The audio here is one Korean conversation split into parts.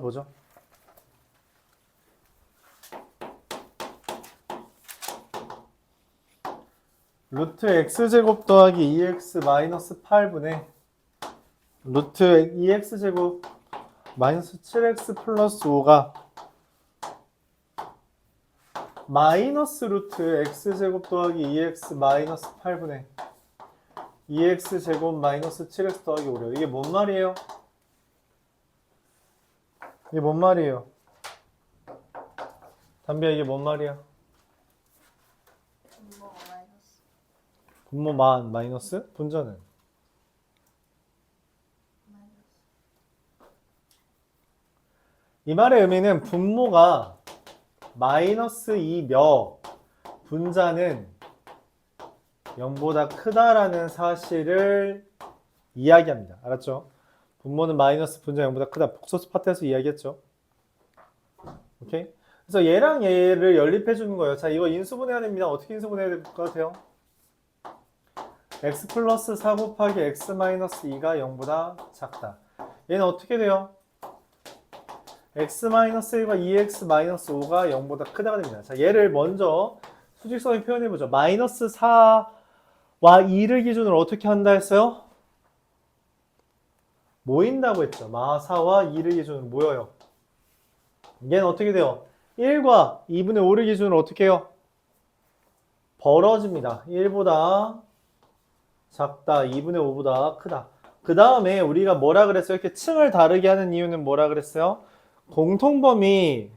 보죠. 루트 x제곱 더하기 2x 마이너스 8분의 루트 2x제곱 마이너스 7x 플러스 5가 마이너스 루트 x제곱 더하기 2x 마이너스 8분의 2x제곱 마이너스 7x 더하기 5래요. 이게 뭔 말이에요? 이게 뭔 말이에요? 담비야, 이게 뭔 말이야? 분모가 마이너스. 분모 마이너스? 분자는? 이 말의 의미는 분모가 마이너스 2몇 분자는 0보다 크다라는 사실을 이야기합니다. 알았죠? 분모는 마이너스 분자 0보다 크다. 복소수 파트에서 이야기했죠. 오케이? 그래서 얘랑 얘를 연립해 주는 거예요. 자, 이거 인수분해야 됩니다. 어떻게 인수분해야 될 것 같아요? x 플러스 4 곱하기 x 마이너스 2가 0보다 작다. 얘는 어떻게 돼요? x 마이너스 1과 2x 마이너스 5가 0보다 크다가 됩니다. 자, 얘를 먼저 수직선에 표현해 보죠. 마이너스 4와 2를 기준으로 어떻게 한다 했어요? 모인다고 했죠. 마 4와 2를 기준으로 모여요. 얘는 어떻게 돼요? 1과 2분의 5를 기준으로 어떻게 해요? 벌어집니다. 1보다 작다, 2분의 5보다 크다. 그 다음에 우리가 뭐라 그랬어요? 이렇게 층을 다르게 하는 이유는 뭐라 그랬어요? 공통범위가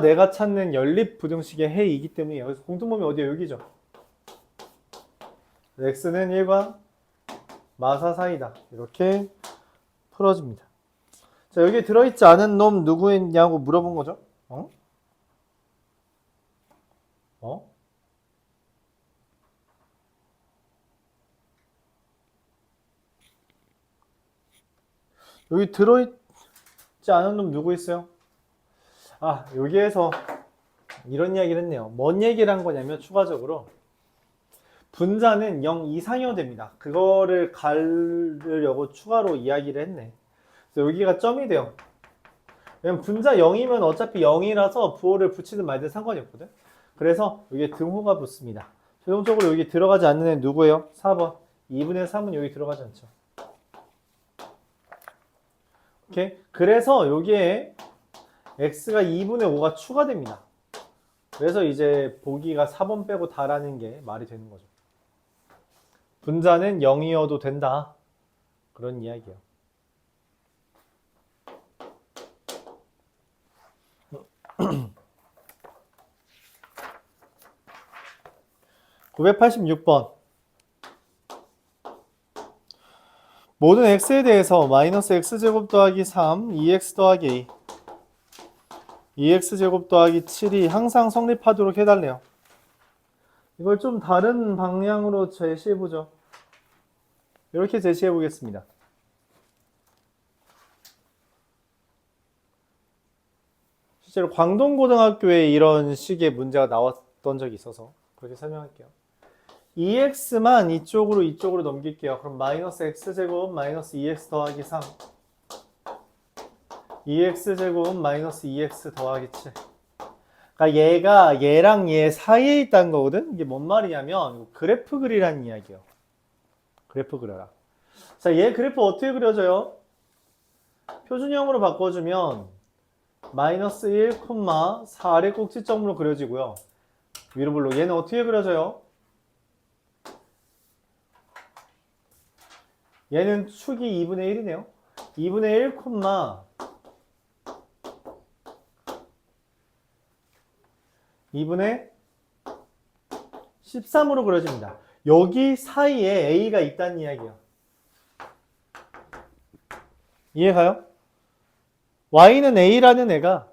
내가 찾는 연립부등식의 해이기 때문이에요. 그래서 공통범위 어디에요? 여기죠. x는 1과 마사 사이다. 이렇게 풀어집니다. 자, 여기 들어있지 않은 놈 누구냐고 물어본 거죠? 어? 어? 여기 들어있지 않은 놈 누구 있어요? 아, 여기에서 이런 이야기를 했네요. 뭔 얘기를 한 거냐면 추가적으로 분자는 0 이상이어야 됩니다. 그거를 가르려고 추가로 이야기를 했네. 그래서 여기가 점이 돼요. 왜냐면 분자 0이면 어차피 0이라서 부호를 붙이든 말든 상관이 없거든. 그래서 여기에 등호가 붙습니다. 최종적으로 여기 들어가지 않는 애 누구예요? 4번. 2분의 3은 여기 들어가지 않죠. 오케이? 그래서 여기에 x가 2분의 5가 추가됩니다. 그래서 이제 보기가 4번 빼고 다라는 게 말이 되는 거죠. 분자는 0이어도 된다. 그런 이야기예요. (986번) 모든 x에 대해서 마이너스 x제곱 더하기 3, 2x 더하기 a 2x제곱 더하기 7이 항상 성립하도록 해달래요. 이걸 좀 다른 방향으로 제시해보죠. 이렇게 제시해보겠습니다. 실제로 광동고등학교에 이런 식의 문제가 나왔던 적이 있어서 그렇게 설명할게요. 2x만 이쪽으로 넘길게요. 그럼 마이너스 x제곱 마이너스 2x 더하기 3 2x제곱 마이너스 2x 더하기 7. 그러니까 얘가 얘랑 얘 사이에 있다는 거거든. 이게 뭔 말이냐면 그래프 그리라는 이야기예요. 그래프 그려라. 자, 얘 그래프 어떻게 그려져요? 표준형으로 바꿔주면 마이너스 1, 4의 꼭지점으로 그려지고요. 위로 블록. 얘는 어떻게 그려져요? 얘는 축이 2분의 1이네요. 2분의 1, 2분의 13으로 그려집니다. 여기 사이에 A가 있다는 이야기예요. 이해가요? Y는 A라는 애가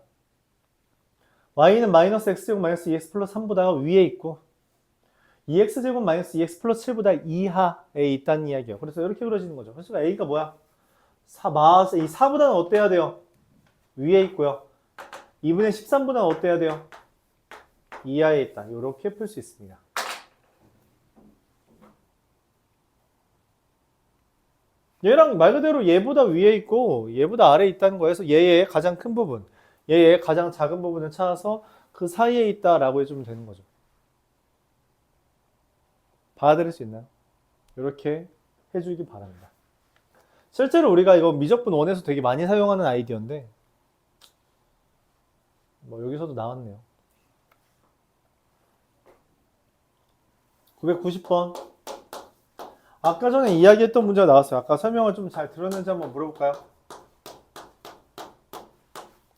Y는 마이너스 X제곱 마이너스 2X 플러스 3보다 위에 있고 2X제곱 마이너스 2X 플러스 7보다 이하에 있다는 이야기예요. 그래서 이렇게 그려지는 거죠. 그래서 A가 뭐야? 이 4보다는 어때야 돼요? 위에 있고요. 2분의 13보다는 어때야 돼요? 이하에 있다. 이렇게 풀 수 있습니다. 얘랑 말 그대로 얘보다 위에 있고 얘보다 아래에 있다는 거에서 얘의 가장 큰 부분, 얘의 가장 작은 부분을 찾아서 그 사이에 있다라고 해주면 되는 거죠. 받아들일 수 있나요? 이렇게 해주기 바랍니다. 실제로 우리가 이거 미적분 1에서 되게 많이 사용하는 아이디어인데 뭐 여기서도 나왔네요. 990번. 아까 전에 이야기했던 문제가 나왔어요. 아까 설명을 좀 잘 들었는지 한번 물어볼까요?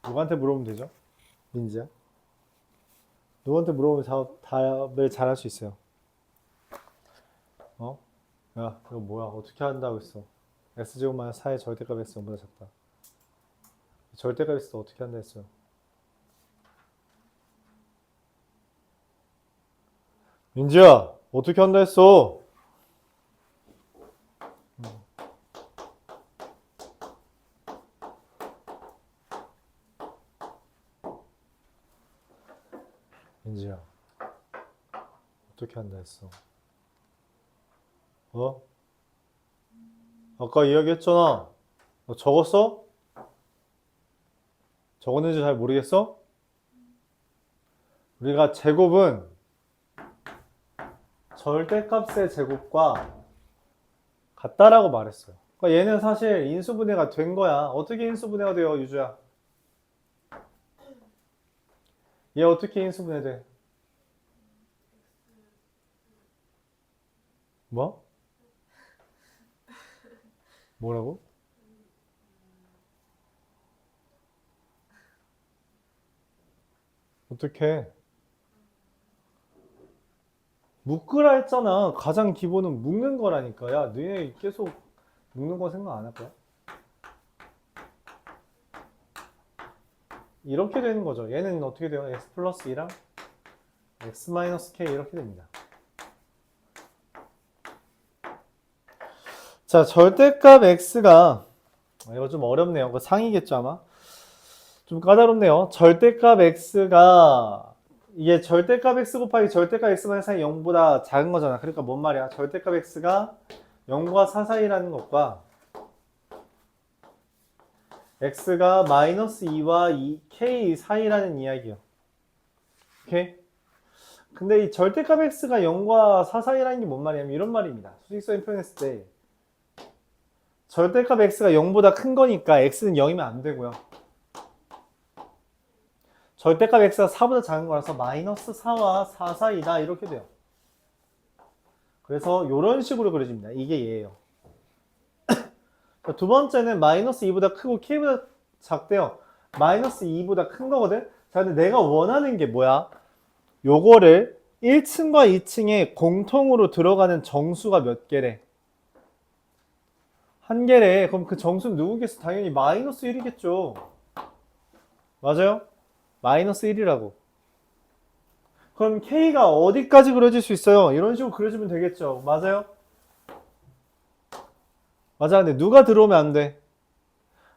누구한테 물어보면 되죠? 민지야? 누구한테 물어보면 답을 잘 할 수 있어요. 어? 야, 이거 뭐야? 어떻게 한다고 했어? x제곱 마이너스 4의 절대값 x 0보다 작다. 절대값 x도 어떻게 한다 했어요? 민지야, 어떻게 한다 했어? 민지야, 어떻게 한다 했어? 어? 아까 이야기했잖아. 너 적었어? 적었는지 잘 모르겠어? 우리가 제곱은 절대값의 제곱과 같다라고 말했어요. 그러니까 얘는 사실 인수분해가 된 거야. 어떻게 인수분해가 돼요, 유주야? 얘 어떻게 인수분해돼? 뭐? 뭐라고? 어떻게? 묶으라 했잖아. 가장 기본은 묶는 거라니까. 야, 너네 계속 묶는 거 생각 안 할 거야? 이렇게 되는 거죠. 얘는 어떻게 돼요? x 플러스 2랑 x 마이너스 k 이렇게 됩니다. 자, 절대값 x가 이거 좀 어렵네요. 그 상이겠죠 아마. 좀 까다롭네요. 절대값 x가 이게 절대값 x 곱하기 절대값 x 마이너스 0보다 작은 거잖아. 그러니까 뭔 말이야? 절대값 x가 0과 4 사이라는 것과 x가 마이너스 2와 2k 사이라는 이야기요. 오케이? 근데 이 절대값 x가 0과 4 사이라는 게 뭔 말이냐면 이런 말입니다. 수직선을 표현했을 때 절대값 x가 0보다 큰 거니까 x는 0이면 안 되고요. 절대값 x가 4보다 작은 거라서 마이너스 4와 4 사이다 이렇게 돼요. 그래서 이런 식으로 그려집니다. 이게 얘예요. 두 번째는 마이너스 2보다 크고 k보다 작대요. 마이너스 2보다 큰 거거든. 자, 근데 내가 원하는 게 뭐야? 요거를 1층과 2층에 공통으로 들어가는 정수가 몇 개래? 한 개래. 그럼 그 정수는 누구겠어? 당연히 마이너스 1이겠죠. 맞아요? 마이너스 1이라고. 그럼 K가 어디까지 그려질 수 있어요? 이런 식으로 그려주면 되겠죠. 맞아요? 맞아. 근데 누가 들어오면 안 돼?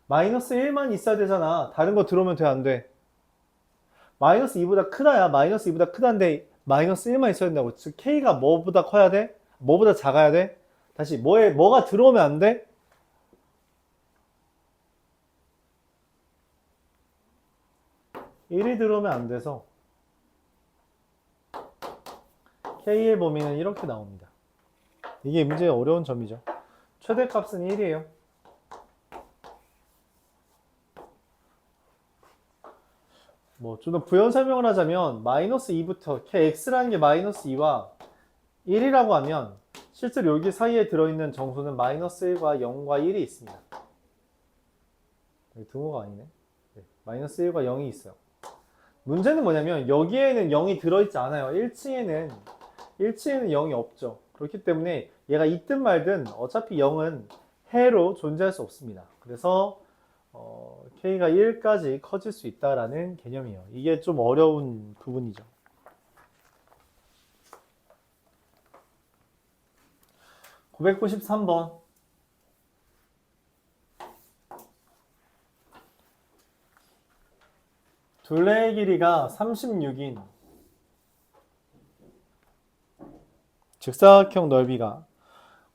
마이너스 1만 있어야 되잖아. 다른 거 들어오면 돼, 안 돼? 마이너스 2보다 크다야. 마이너스 2보다 크다인데 마이너스 1만 있어야 된다고. 즉 K가 뭐보다 커야 돼? 뭐보다 작아야 돼? 다시 뭐가 들어오면 안 돼? 1이 들어오면 안 돼서 K의 범위는 이렇게 나옵니다. 이게 문제의 어려운 점이죠. 최대값은 1이에요. 뭐 좀 더 부연 설명을 하자면 마이너스 2부터 x라는 게 마이너스 2와 1이라고 하면 실제로 여기 사이에 들어있는 정수는 마이너스 1과 0과 1이 있습니다. 여기 등호가 아니네. 네, 마이너스 1과 0이 있어요. 문제는 뭐냐면 여기에는 0이 들어있지 않아요. 1층에는 0이 없죠. 그렇기 때문에 얘가 있든 말든 어차피 0은 해로 존재할 수 없습니다. 그래서 K가 1까지 커질 수 있다라는 개념이에요. 이게 좀 어려운 부분이죠. (993번) 둘레의 길이가 36인 직사각형 넓이가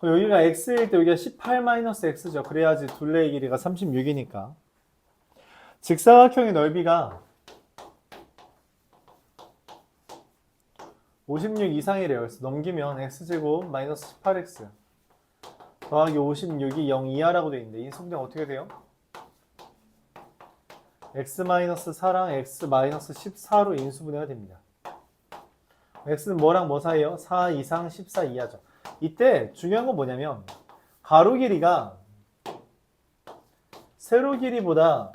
그럼 여기가 x일 때 여기가 18-x죠. 그래야지 둘레의 길이가 36이니까. 직사각형의 넓이가 56 이상이래요. 그래서 넘기면 x제곱 마이너스 18x 더하기 56이 0 이하라고 되어 있는데 이 수분량 어떻게 돼요? x-4랑 x-14로 인수분해가 됩니다. x는 뭐랑 뭐 사이에요? 4 이상 14 이하죠. 이때 중요한 건 뭐냐면 가로 길이가 세로 길이보다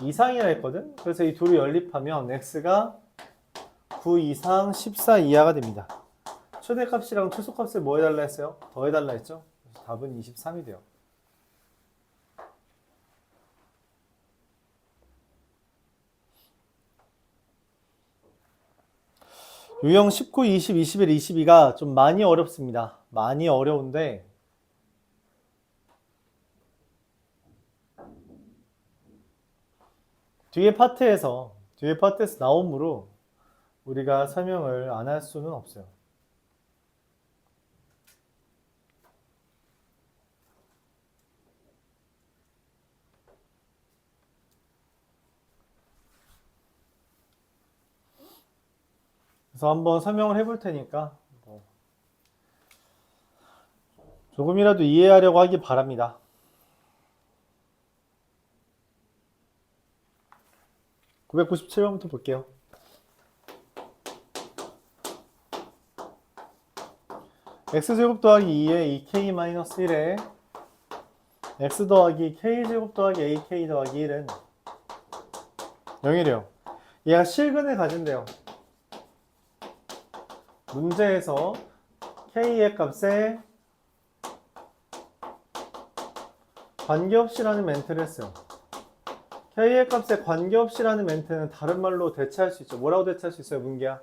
이상이라 했거든. 그래서 이 둘이 연립하면 x가 9 이상 14 이하가 됩니다. 최대값이랑 최소값을 뭐 해달라 했어요? 더해달라 했죠. 그래서 답은 23이 돼요. 유형 19, 20, 21, 22가 좀 많이 어렵습니다. 많이 어려운데 뒤에 파트에서 나오므로 우리가 설명을 안 할 수는 없어요. 그래서 한번 설명을 해볼 테니까 조금이라도 이해하려고 하기 바랍니다. 997번부터 볼게요. x제곱 더하기 2에 2k-1에 x 더하기 k제곱 더하기 ak 더하기 1은 0이래요. 얘가 실근을 가진대요. 문제에서 k의 값에 관계없이라는 멘트를 했어요. k의 값에 관계없이라는 멘트는 다른 말로 대체할 수 있죠. 뭐라고 대체할 수 있어요, 문기야?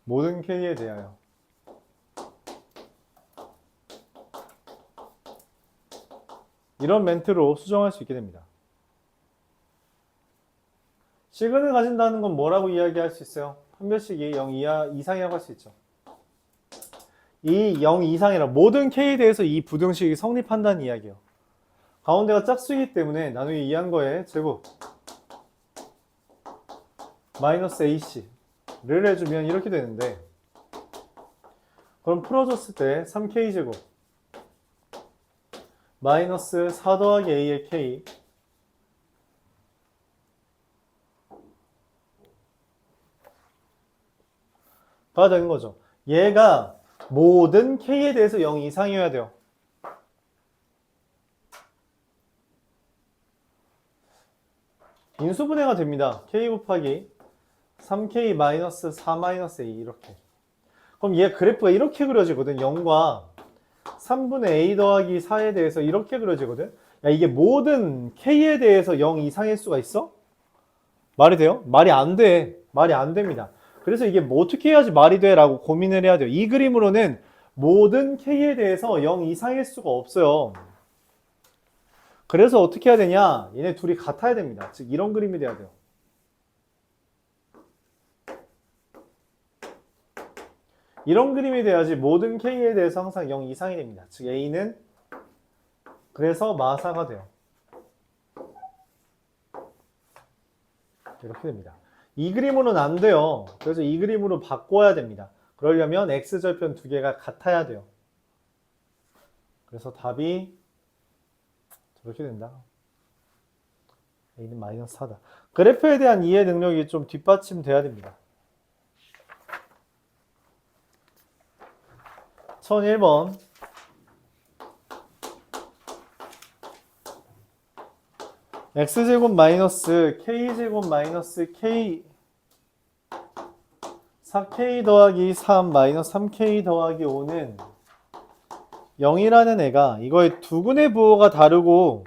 모든 k에 대하여. 이런 멘트로 수정할 수 있게 됩니다. 시근을 가진다는 건 뭐라고 이야기할 수 있어요? 판별식이 0 이상이라고 할 수 있죠. 이 0 이상이라 모든 k에 대해서 이 부등식이 성립한다는 이야기예요. 가운데가 짝수이기 때문에 나누기 2한 거에 제곱 마이너스 ac를 해주면 이렇게 되는데 그럼 풀어줬을 때 3k제곱 마이너스 4 더하기 a의 k 가 되는 거죠. 얘가 모든 k에 대해서 0 이상이어야 돼요. 인수분해가 됩니다. k 곱하기 3k 마이너스 4 마이너스 a 이렇게. 그럼 얘 그래프가 이렇게 그려지거든. 0과 3분의 a 더하기 4에 대해서 이렇게 그려지거든. 야, 이게 모든 k에 대해서 0 이상일 수가 있어? 말이 돼요? 말이 안 돼. 말이 안 됩니다. 그래서 이게 뭐 어떻게 해야지 말이 돼? 라고 고민을 해야 돼요. 이 그림으로는 모든 k에 대해서 0 이상일 수가 없어요. 그래서 어떻게 해야 되냐? 얘네 둘이 같아야 됩니다. 즉 이런 그림이 돼야 돼요. 이런 그림이 돼야지 모든 k에 대해서 항상 0 이상이 됩니다. 즉 a는 그래서 마사가 돼요. 이렇게 됩니다. 이 그림으로는 안 돼요. 그래서 이 그림으로 바꿔야 됩니다. 그러려면 x절편 두 개가 같아야 돼요. 그래서 답이 저렇게 된다. a는 마이너스 4다. 그래프에 대한 이해 능력이 좀 뒷받침돼야 됩니다. 1001번 x제곱 마이너스 k제곱 마이너스 k 4k 더하기 3 마이너스 3k 더하기 5는 0이라는 애가 이거의 두 근의 부호가 다르고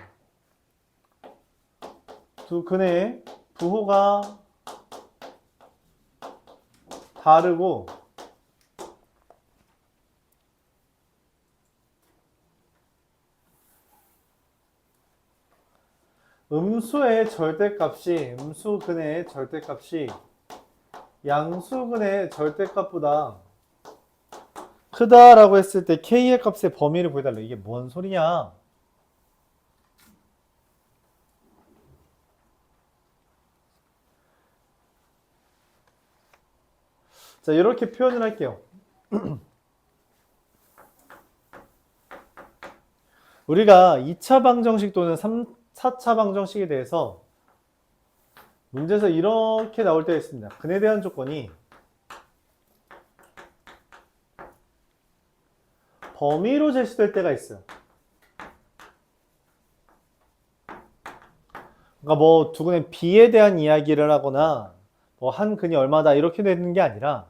두 근의 부호가 다르고 음수의 절대값이 음수 근의 절대값이 양수근의 절대값보다 크다라고 했을 때 k의 값의 범위를 구해달라. 이게 뭔 소리냐? 자, 이렇게 표현을 할게요. 우리가 2차 방정식 또는 4차 방정식에 대해서 문제에서 이렇게 나올 때가 있습니다. 근에 대한 조건이 범위로 제시될 때가 있어요. 그러니까 뭐 두근의 B에 대한 이야기를 하거나 뭐 한 근이 얼마다 이렇게 되는 게 아니라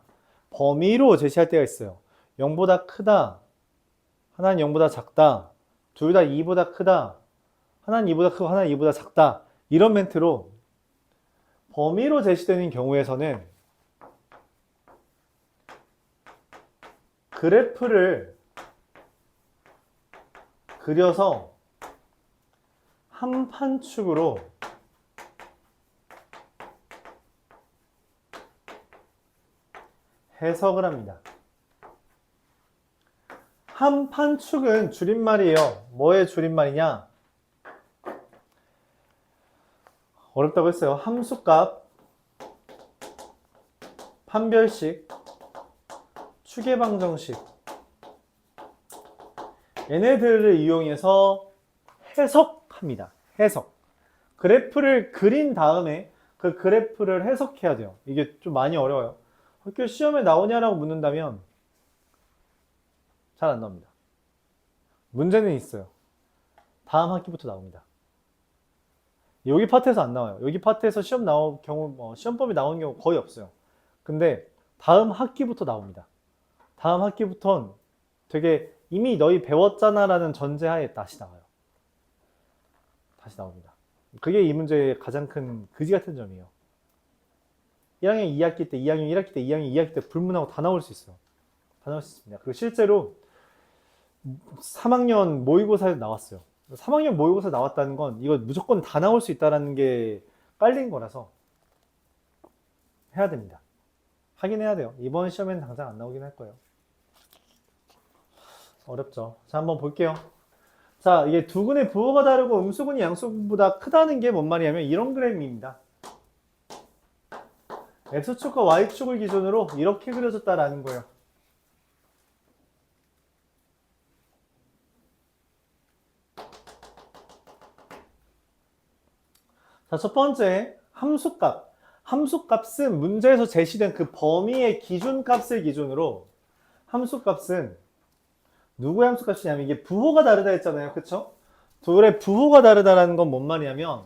범위로 제시할 때가 있어요. 0보다 크다, 하나는 0보다 작다, 둘 다 2보다 크다, 하나는 2보다 크고 하나는 2보다 작다, 이런 멘트로 범위로 제시되는 경우에서는 그래프를 그려서 한 판축으로 해석을 합니다. 한 판축은 줄임말이에요. 뭐의 줄임말이냐? 어렵다고 했어요. 함수값, 판별식, 추계방정식, 얘네들을 이용해서 해석합니다. 해석. 그래프를 그린 다음에 그 그래프를 해석해야 돼요. 이게 좀 많이 어려워요. 학교 시험에 나오냐라고 묻는다면 잘 안 나옵니다. 문제는 있어요. 다음 학기부터 나옵니다. 여기 파트에서 안 나와요. 여기 파트에서 시험 나올 경우, 시험법이 나오는 경우 거의 없어요. 근데 다음 학기부터 나옵니다. 다음 학기부터는 되게 이미 너희 배웠잖아 라는 전제하에 다시 나와요. 다시 나옵니다. 그게 이 문제의 가장 큰 그지 같은 점이에요. 1학년 2학기 때, 2학년 1학기 때, 2학년 2학기 때 불문하고 다 나올 수 있어요. 다 나올 수 있습니다. 그리고 실제로 3학년 모의고사에서 나왔어요. 3학년 모의고사 나왔다는 건 이거 무조건 다 나올 수 있다는 게 깔린 거라서 해야 됩니다. 하긴 해야 돼요. 이번 시험에는 당장 안 나오긴 할 거예요. 어렵죠. 자, 한번 볼게요. 자, 이게 두근의 부호가 다르고 음수근이 양수근보다 크다는 게 뭔 말이냐면 이런 그래프입니다. X축과 Y축을 기준으로 이렇게 그려졌다라는 거예요. 자, 첫 번째, 함수값. 함수값은 문제에서 제시된 그 범위의 기준값을 기준으로 함수값은 누구의 함수값이냐면 이게 부호가 다르다 했잖아요. 그쵸? 둘의 부호가 다르다라는 건 뭔 말이냐면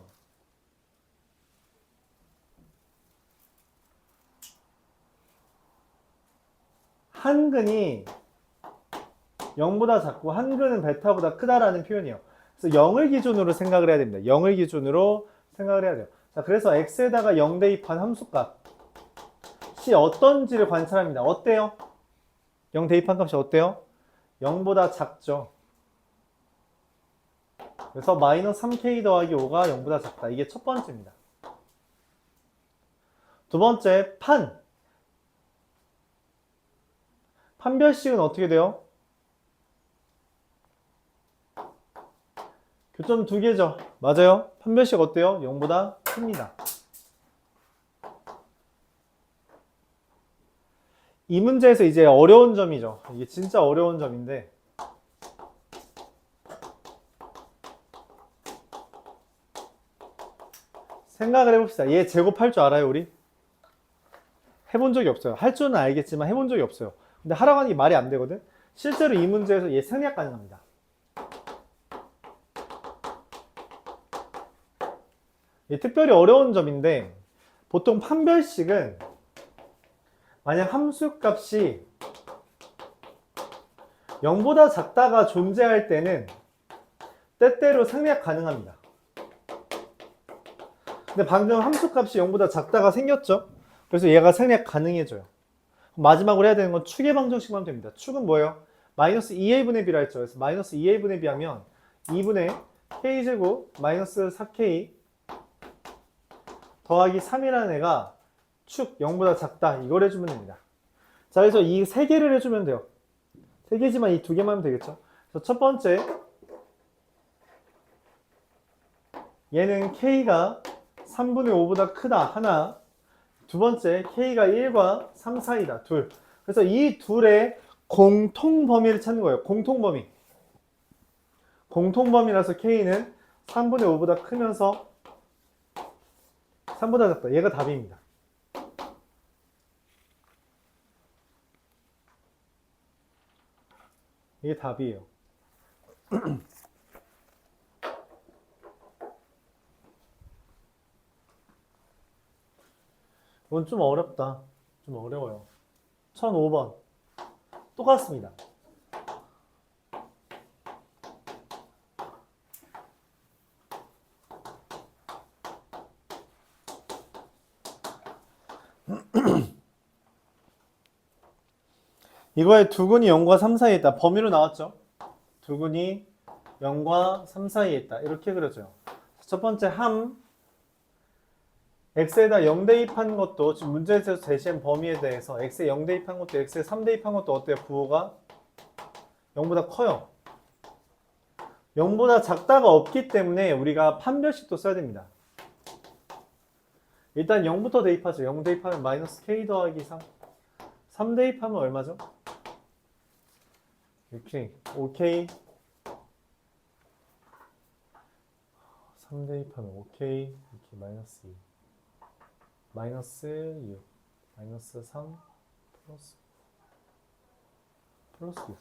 한 근이 0보다 작고 한 근은 베타보다 크다라는 표현이에요. 그래서 0을 기준으로 생각을 해야 됩니다. 0을 기준으로 생각을 해야 돼요. 자, 그래서 x에다가 0 대입한 함수값이 어떤지를 관찰합니다. 어때요? 0 대입한 값이 어때요? 0보다 작죠. 그래서 마이너스 3k 더하기 5가 0보다 작다. 이게 첫 번째입니다. 두 번째, 판별식은 어떻게 돼요? 교점 두 개죠. 맞아요. 판별식 어때요? 0보다 큽니다. 이 문제에서 이제 어려운 점이죠. 이게 진짜 어려운 점인데 생각을 해봅시다. 얘 제곱할 줄 알아요, 우리? 해본 적이 없어요. 할 줄은 알겠지만 해본 적이 없어요. 근데 하라고 하는 게 말이 안 되거든? 실제로 이 문제에서 얘 생략 가능합니다. 이게 특별히 어려운 점인데 보통 판별식은 만약 함수값이 0보다 작다가 존재할 때는 때때로 생략 가능합니다. 근데 방금 함수값이 0보다 작다가 생겼죠? 그래서 얘가 생략 가능해져요. 마지막으로 해야 되는 건 축의 방정식만 됩니다. 축은 뭐예요? 마이너스 2a분의 b라 했죠. 그래서 마이너스 2a분의 b 하면 2분의 k제곱 마이너스 4k 더하기 3이라는 애가 축 0보다 작다. 이걸 해주면 됩니다. 자, 그래서 이 세 개를 해주면 돼요. 세 개지만 이 두 개만 하면 되겠죠. 그래서 첫 번째, 얘는 K가 3분의 5보다 크다. 하나. 두 번째, K가 1과 3 사이다. 둘. 그래서 이 둘의 공통 범위를 찾는 거예요. 공통 범위. 공통 범위라서 K는 3분의 5보다 크면서 3보다 작다. 얘가 답입니다. 이게 답이에요. 이건 좀 어렵다. 좀 어려워요. 1005번. 똑같습니다. 이거에 두근이 0과 3 사이에 있다. 범위로 나왔죠? 두근이 0과 3 사이에 있다. 이렇게 그려져요. 첫 번째 함 x에다 0 대입한 것도 지금 문제에서 제시한 범위에 대해서 x에 0 대입한 것도 x에 3 대입한 것도 어때요? 부호가 0보다 커요. 0보다 작다가 없기 때문에 우리가 판별식도 써야 됩니다. 일단 0부터 대입하죠. 0 대입하면 마이너스 k 더하기 3. 3 대입하면 얼마죠? 6k. 5k. 3 대입하면 5k. 이렇게 마이너스 2. 마이너스 6. 마이너스 3. 플러스 6.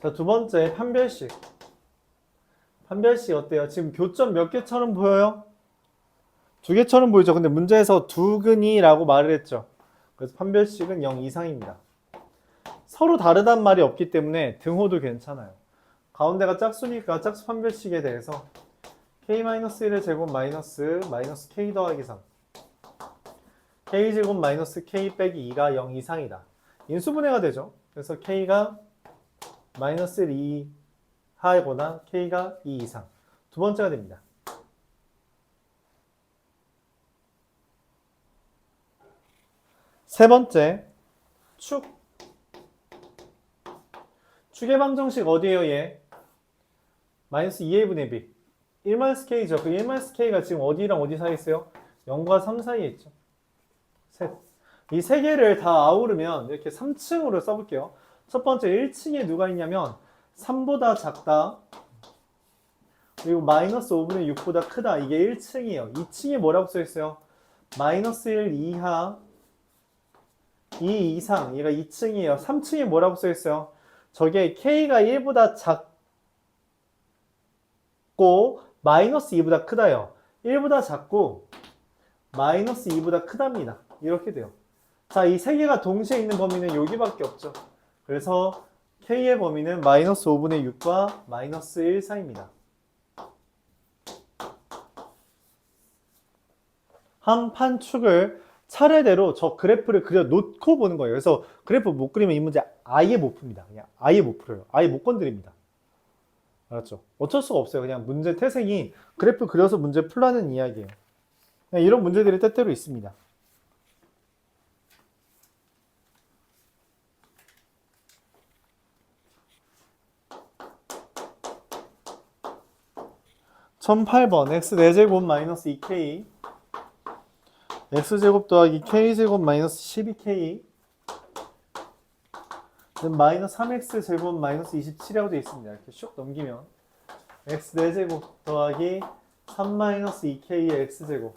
자, 두 번째 판별식. 판별식 어때요? 지금 교점 몇 개처럼 보여요? 두 개처럼 보이죠? 근데 문제에서 두근이라고 말을 했죠. 그래서 판별식은 0 이상입니다. 서로 다르단 말이 없기 때문에 등호도 괜찮아요. 가운데가 짝수니까 짝수 판별식에 대해서 k-1의 제곱 마이너스 k 더하기 3 k제곱 마이너스 k 빼기 2가 0 이상이다. 인수분해가 되죠. 그래서 k가 마이너스 1 이하거나 k가 2 이상. 두 번째가 됩니다. 세 번째, 축의 방정식 어디에요, 얘? 마이너스 2a 분의 b. 1-k죠. 그 1-k가 지금 어디랑 어디 사이에 있어요? 0과 3 사이에 있죠. 셋. 이 세 개를 다 아우르면 이렇게 3층으로 써볼게요. 첫 번째 1층에 누가 있냐면 3보다 작다. 그리고 마이너스 5분의 6보다 크다. 이게 1층이에요. 2층에 뭐라고 써있어요? 마이너스 1 이하 2 이상. 얘가 2층이에요. 3층에 뭐라고 써있어요? 저게 K가 1보다 작고 마이너스 2보다 크다요. 1보다 작고 마이너스 2보다 크답니다. 이렇게 돼요. 자, 이 세 개가 동시에 있는 범위는 여기밖에 없죠. 그래서 K의 범위는 마이너스 5분의 6과 마이너스 1 사이입니다. 한 판 축을 차례대로 저 그래프를 그려 놓고 보는 거예요. 그래서 그래프 못 그리면 이 문제 아예 못 풉니다. 그냥 아예 못 풀어요. 아예 못 건드립니다. 알았죠? 어쩔 수가 없어요. 그냥 문제 태생이 그래프 그려서 문제 풀라는 이야기예요. 그냥 이런 문제들이 때때로 있습니다. (1008번) x 4제곱 마이너스 2k x제곱 더하기 k제곱 마이너스 12k 마이너스 3x제곱 마이너스 27이라고 되어 있습니다. 이렇게 슉 넘기면 x 4제곱 더하기 3 마이너스 2k의 x제곱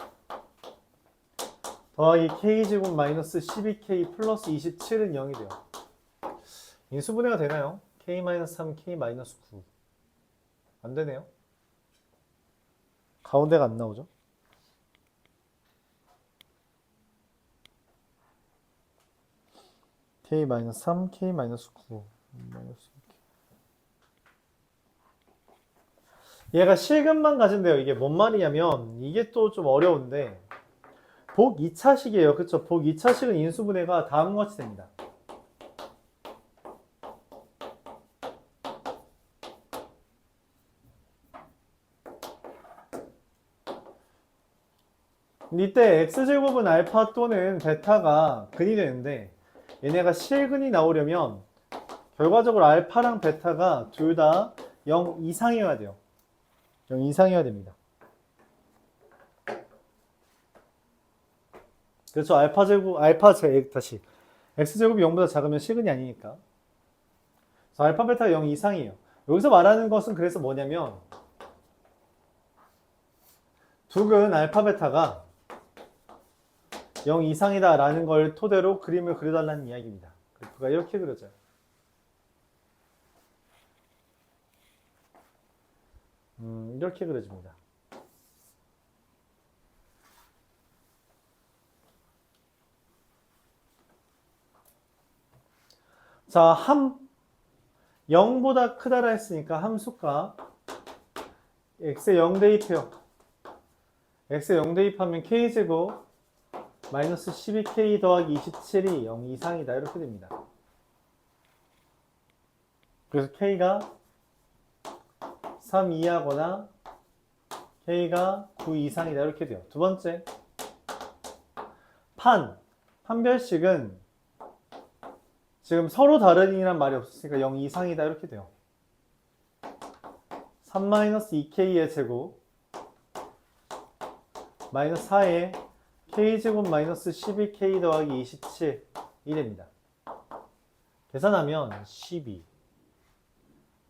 더하기 k제곱 마이너스 12k 플러스 27은 0이 돼요. 인수분해가 되나요? k-3, k-9 안 되네요. 가운데가 안 나오죠? k-3, k-9 얘가 실근만 가진대요. 이게 뭔 말이냐면 이게 또 좀 어려운데 복 2차식이에요. 그쵸? 복 2차식은 인수분해가 다음과 같이 됩니다. 근데 이때 x제곱은 알파 또는 베타가 근이 되는데 얘네가 실근이 나오려면 결과적으로 알파랑 베타가 둘 다 0 이상이어야 돼요. 0 이상이어야 됩니다. 그렇죠. 다시 x제곱이 0보다 작으면 실근이 아니니까. 그래서 알파 베타가 0 이상이에요. 여기서 말하는 것은 그래서 뭐냐면 두근 알파 베타가 0 이상이다 라는 걸 토대로 그림을 그려달라는 이야기입니다. 그래프가 이렇게 그려져요. 이렇게 그려집니다. 자, 0보다 크다라 했으니까 함수가 x에 0 대입해요. x에 0 대입하면 k제곱 마이너스 12k 더하기 27이 0 이상이다 이렇게 됩니다. 그래서 k가 3 이하거나 k가 9 이상이다 이렇게 돼요. 두 번째, 판별식은 지금 서로 다른 이란 말이 없으니까 0 이상이다 이렇게 돼요. 3-2k의 제곱 마이너스 4에 k제곱 마이너스 12k 더하기 27 이됩니다. 계산하면 12,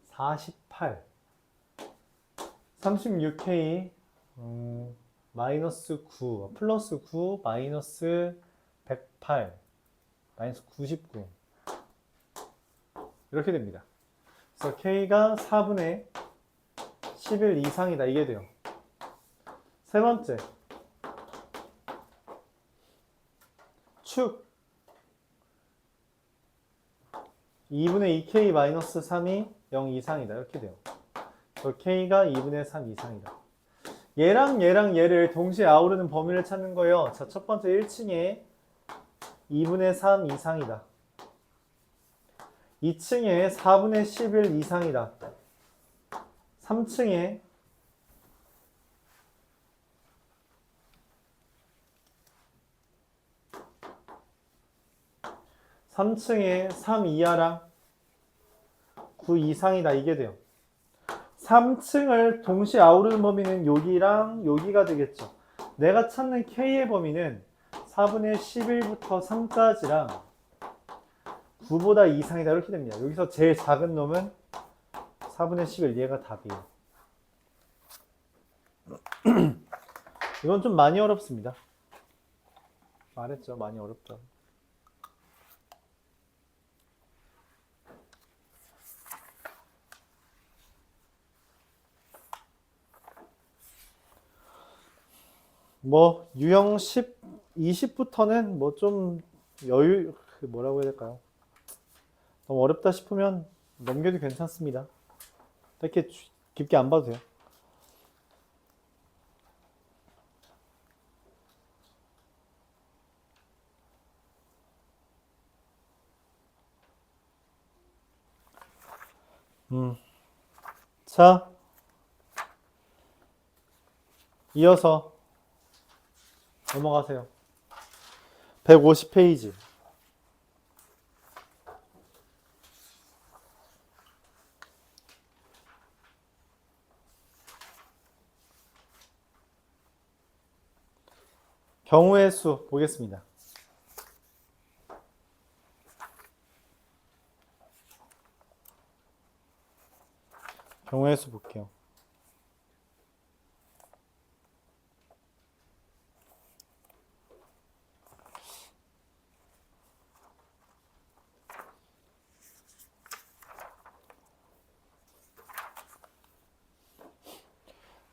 48, 36k 마이너스 9 플러스 9 마이너스 108 마이너스 99 이렇게 됩니다. 그래서 k가 4분의 11 이상이다 이게 돼요. 세 번째, 축 2분의 2k 마이너스 3이 0 이상이다 이렇게 돼요. 그래서 k가 2분의 3 이상이다. 얘랑 얘를 동시에 아우르는 범위를 찾는 거예요. 자, 첫 번째 1층에 2분의 3 이상이다. 2층에 4분의 11 이상이다. 3층에 3 이하랑 9 이상이다 이게 돼요. 3층을 동시에 아우르는 범위는 여기랑 여기가 되겠죠. 내가 찾는 k의 범위는 4분의 11부터 3까지랑 9보다 이상이다 이렇게 됩니다. 여기서 제일 작은 놈은 4분의 11 얘가 답이에요. 이건 좀 많이 어렵습니다. 말했죠. 많이 어렵다. 뭐 유형 10, 20부터는 뭐 좀 뭐라고 해야 될까요? 너무 어렵다 싶으면 넘겨도 괜찮습니다. 이렇게 깊게 안 봐도 돼요. 자, 이어서 넘어가세요. 150페이지. 경우의 수 보겠습니다. 경우의 수 볼게요.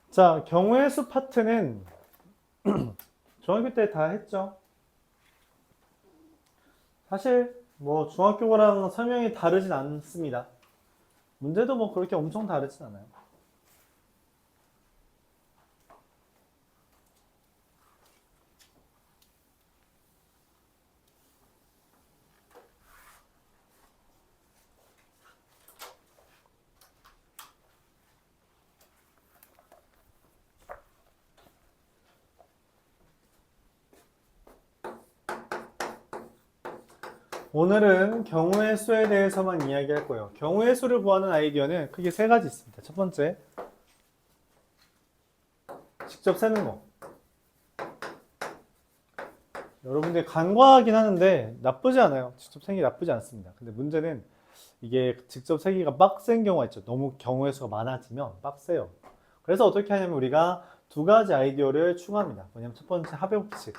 자, 경우의 수 파트는 중학교 때 다 했죠. 사실 뭐 중학교랑 설명이 다르진 않습니다. 문제도 뭐 그렇게 엄청 다르진 않아요. 오늘은 경우의 수에 대해서만 이야기할 거예요. 경우의 수를 구하는 아이디어는 크게 세 가지 있습니다. 첫 번째, 직접 세는 거. 여러분들 간과하긴 하는데 나쁘지 않아요. 직접 세기 나쁘지 않습니다. 근데 문제는 이게 직접 세기가 빡센 경우가 있죠. 너무 경우의 수가 많아지면 빡세요. 그래서 어떻게 하냐면 우리가 두 가지 아이디어를 추가합니다. 뭐냐면 첫 번째 합의 법칙.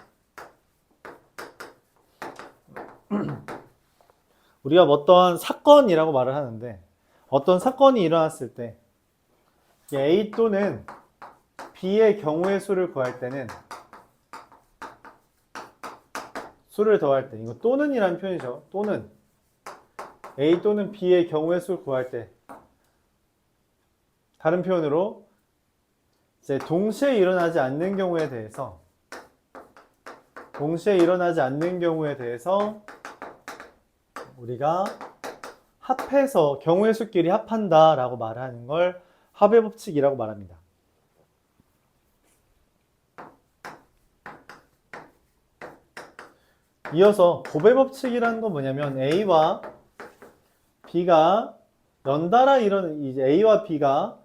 우리가 어떤 사건이라고 말을 하는데 어떤 사건이 일어났을 때 A 또는 B의 경우의 수를 구할 때는 수를 더할 때, 이거 또는 이라는 표현이죠. 또는 A 또는 B의 경우의 수를 구할 때, 다른 표현으로 이제 동시에 일어나지 않는 경우에 대해서 우리가 합해서 경우의 수끼리 합한다 라고 말하는 걸 합의 법칙이라고 말합니다. 이어서 곱의 법칙이라는 건 뭐냐면 A와 B가 연달아 이제 A와 B가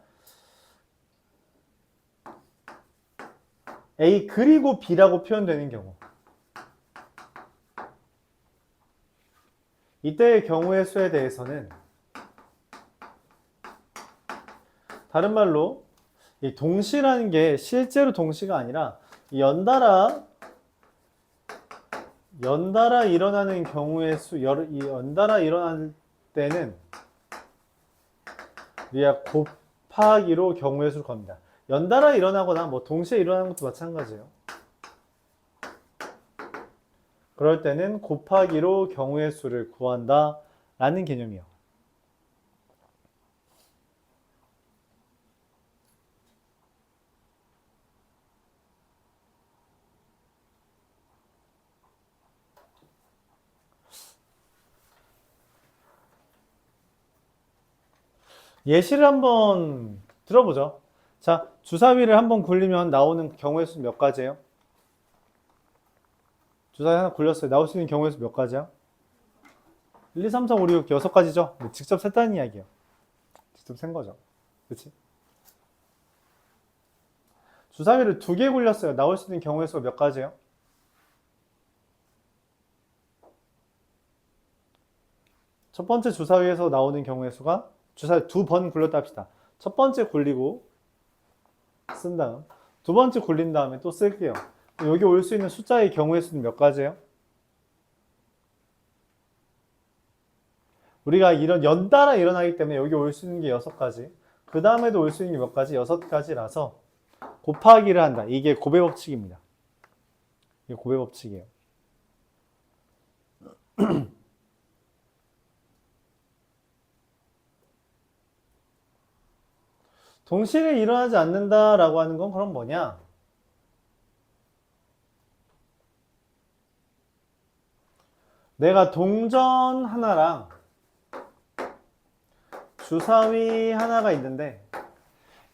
A 그리고 B라고 표현되는 경우, 이때의 경우의 수에 대해서는 다른 말로 이 동시라는 게 실제로 동시가 아니라 연달아 일어나는 경우의 수, 연달아 일어날 때는 우리가 곱하기로 경우의 수를 겁니다. 연달아 일어나거나 뭐 동시에 일어나는 것도 마찬가지예요. 그럴 때는 곱하기로 경우의 수를 구한다 라는 개념이에요. 예시를 한번 들어보죠. 자, 주사위를 한번 굴리면 나오는 경우의 수는 몇 가지예요? 주사위 하나 굴렸어요. 나올 수 있는 경우의 수 몇 가지야? 1, 2, 3, 4, 5, 6, 6가지죠? 직접 셌다는 이야기예요. 직접 센 거죠. 그치? 주사위를 2개 굴렸어요. 나올 수 있는 경우의 수가 몇 가지예요? 첫 번째 주사위에서 나오는 경우의 수가, 주사위 2번 굴렸다 합시다. 첫 번째 굴리고 쓴 다음, 두 번째 굴린 다음에 또 쓸게요. 여기 올 수 있는 숫자의 경우의 수는 몇 가지예요? 우리가 이런 연달아 일어나기 때문에 여기 올 수 있는 게 6가지, 그 다음에도 올 수 있는 게 몇 가지? 6가지라서 곱하기를 한다. 이게 곱의 법칙입니다. 이게 곱의 법칙이에요. 동시에 일어나지 않는다라고 하는 건 그럼 뭐냐? 내가 동전 하나랑 주사위 하나가 있는데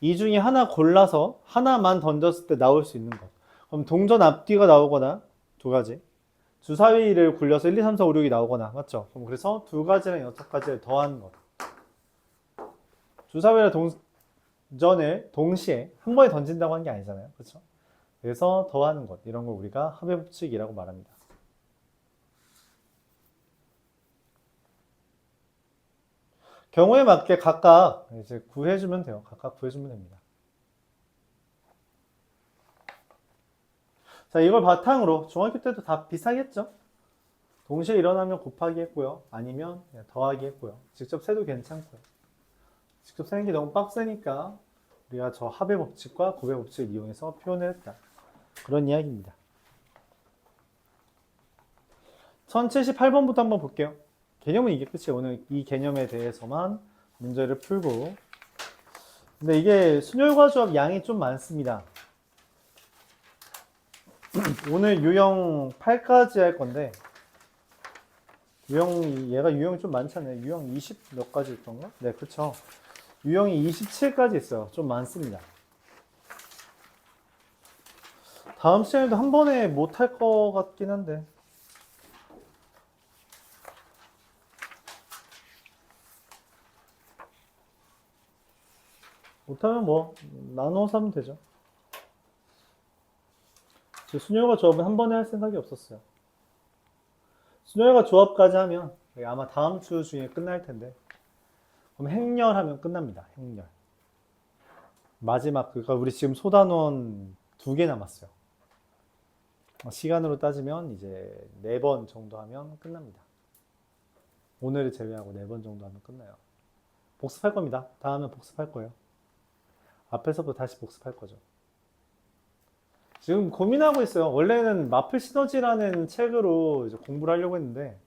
이 중에 하나 골라서 하나만 던졌을 때 나올 수 있는 것. 그럼 동전 앞뒤가 나오거나 두 가지. 주사위를 굴려서 1, 2, 3, 4, 5, 6이 나오거나. 맞죠? 그럼 그래서 두 가지랑 6가지를 더하는 것. 주사위랑 동전을 동시에 한 번에 던진다고 하는 게 아니잖아요. 그렇죠? 그래서 더하는 것. 이런 걸 우리가 합의 법칙이라고 말합니다. 경우에 맞게 각각 이제 구해주면 돼요. 각각 구해주면 됩니다. 자, 이걸 바탕으로 중학교 때도 다 비슷하겠죠? 동시에 일어나면 곱하기 했고요. 아니면 더하기 했고요. 직접 세도 괜찮고요. 직접 세는 게 너무 빡세니까 우리가 저 합의 법칙과 곱의 법칙을 이용해서 표현을 했다. 그런 이야기입니다. 1078번부터 한번 볼게요. 개념은 이게 끝이에요. 오늘 이 개념에 대해서만 문제를 풀고. 근데 이게 순열과 조합 양이 좀 많습니다. 오늘 유형 8까지 할 건데 얘가 유형이 좀 많잖아요. 유형 20 몇 가지 있던가? 네, 그쵸. 유형이 27까지 있어요. 좀 많습니다. 다음 시간에도 한 번에 못 할 것 같긴 한데 못하면 뭐 나눠서 하면 되죠. 순열과 조합은 한 번에 할 생각이 없었어요. 순열과 조합까지 하면 아마 다음 주 중에 끝날 텐데, 그럼 행렬하면 끝납니다. 행렬. 마지막, 그러니까 우리 지금 소단원 2개 남았어요. 시간으로 따지면 이제 4번 정도 하면 끝납니다. 오늘을 제외하고 4번 정도 하면 끝나요. 복습할 겁니다. 다음은 복습할 거예요. 앞에서부터 다시 복습할 거죠. 지금 고민하고 있어요. 원래는 마플 시너지라는 책으로 이제 공부를 하려고 했는데,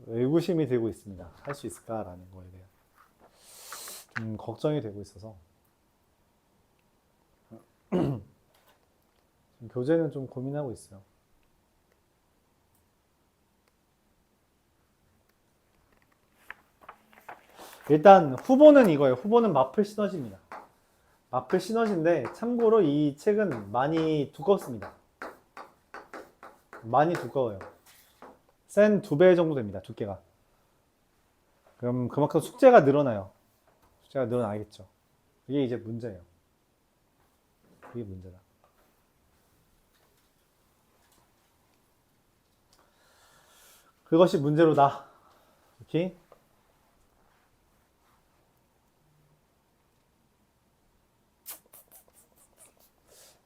의구심이 되고 있습니다. 할 수 있을까라는 거에 대한 좀 걱정이 되고 있어서 교재는 좀 고민하고 있어요. 일단 후보는 이거예요. 후보는 마플 시너지입니다. 마플 시너지인데 참고로 이 책은 많이 두껍습니다. 많이 두꺼워요. 센 2배 정도 됩니다. 두께가. 그럼 그만큼 숙제가 늘어나요. 숙제가 늘어나겠죠. 그게 이제 문제예요. 그게 문제다. 그것이 문제로다. 오케이?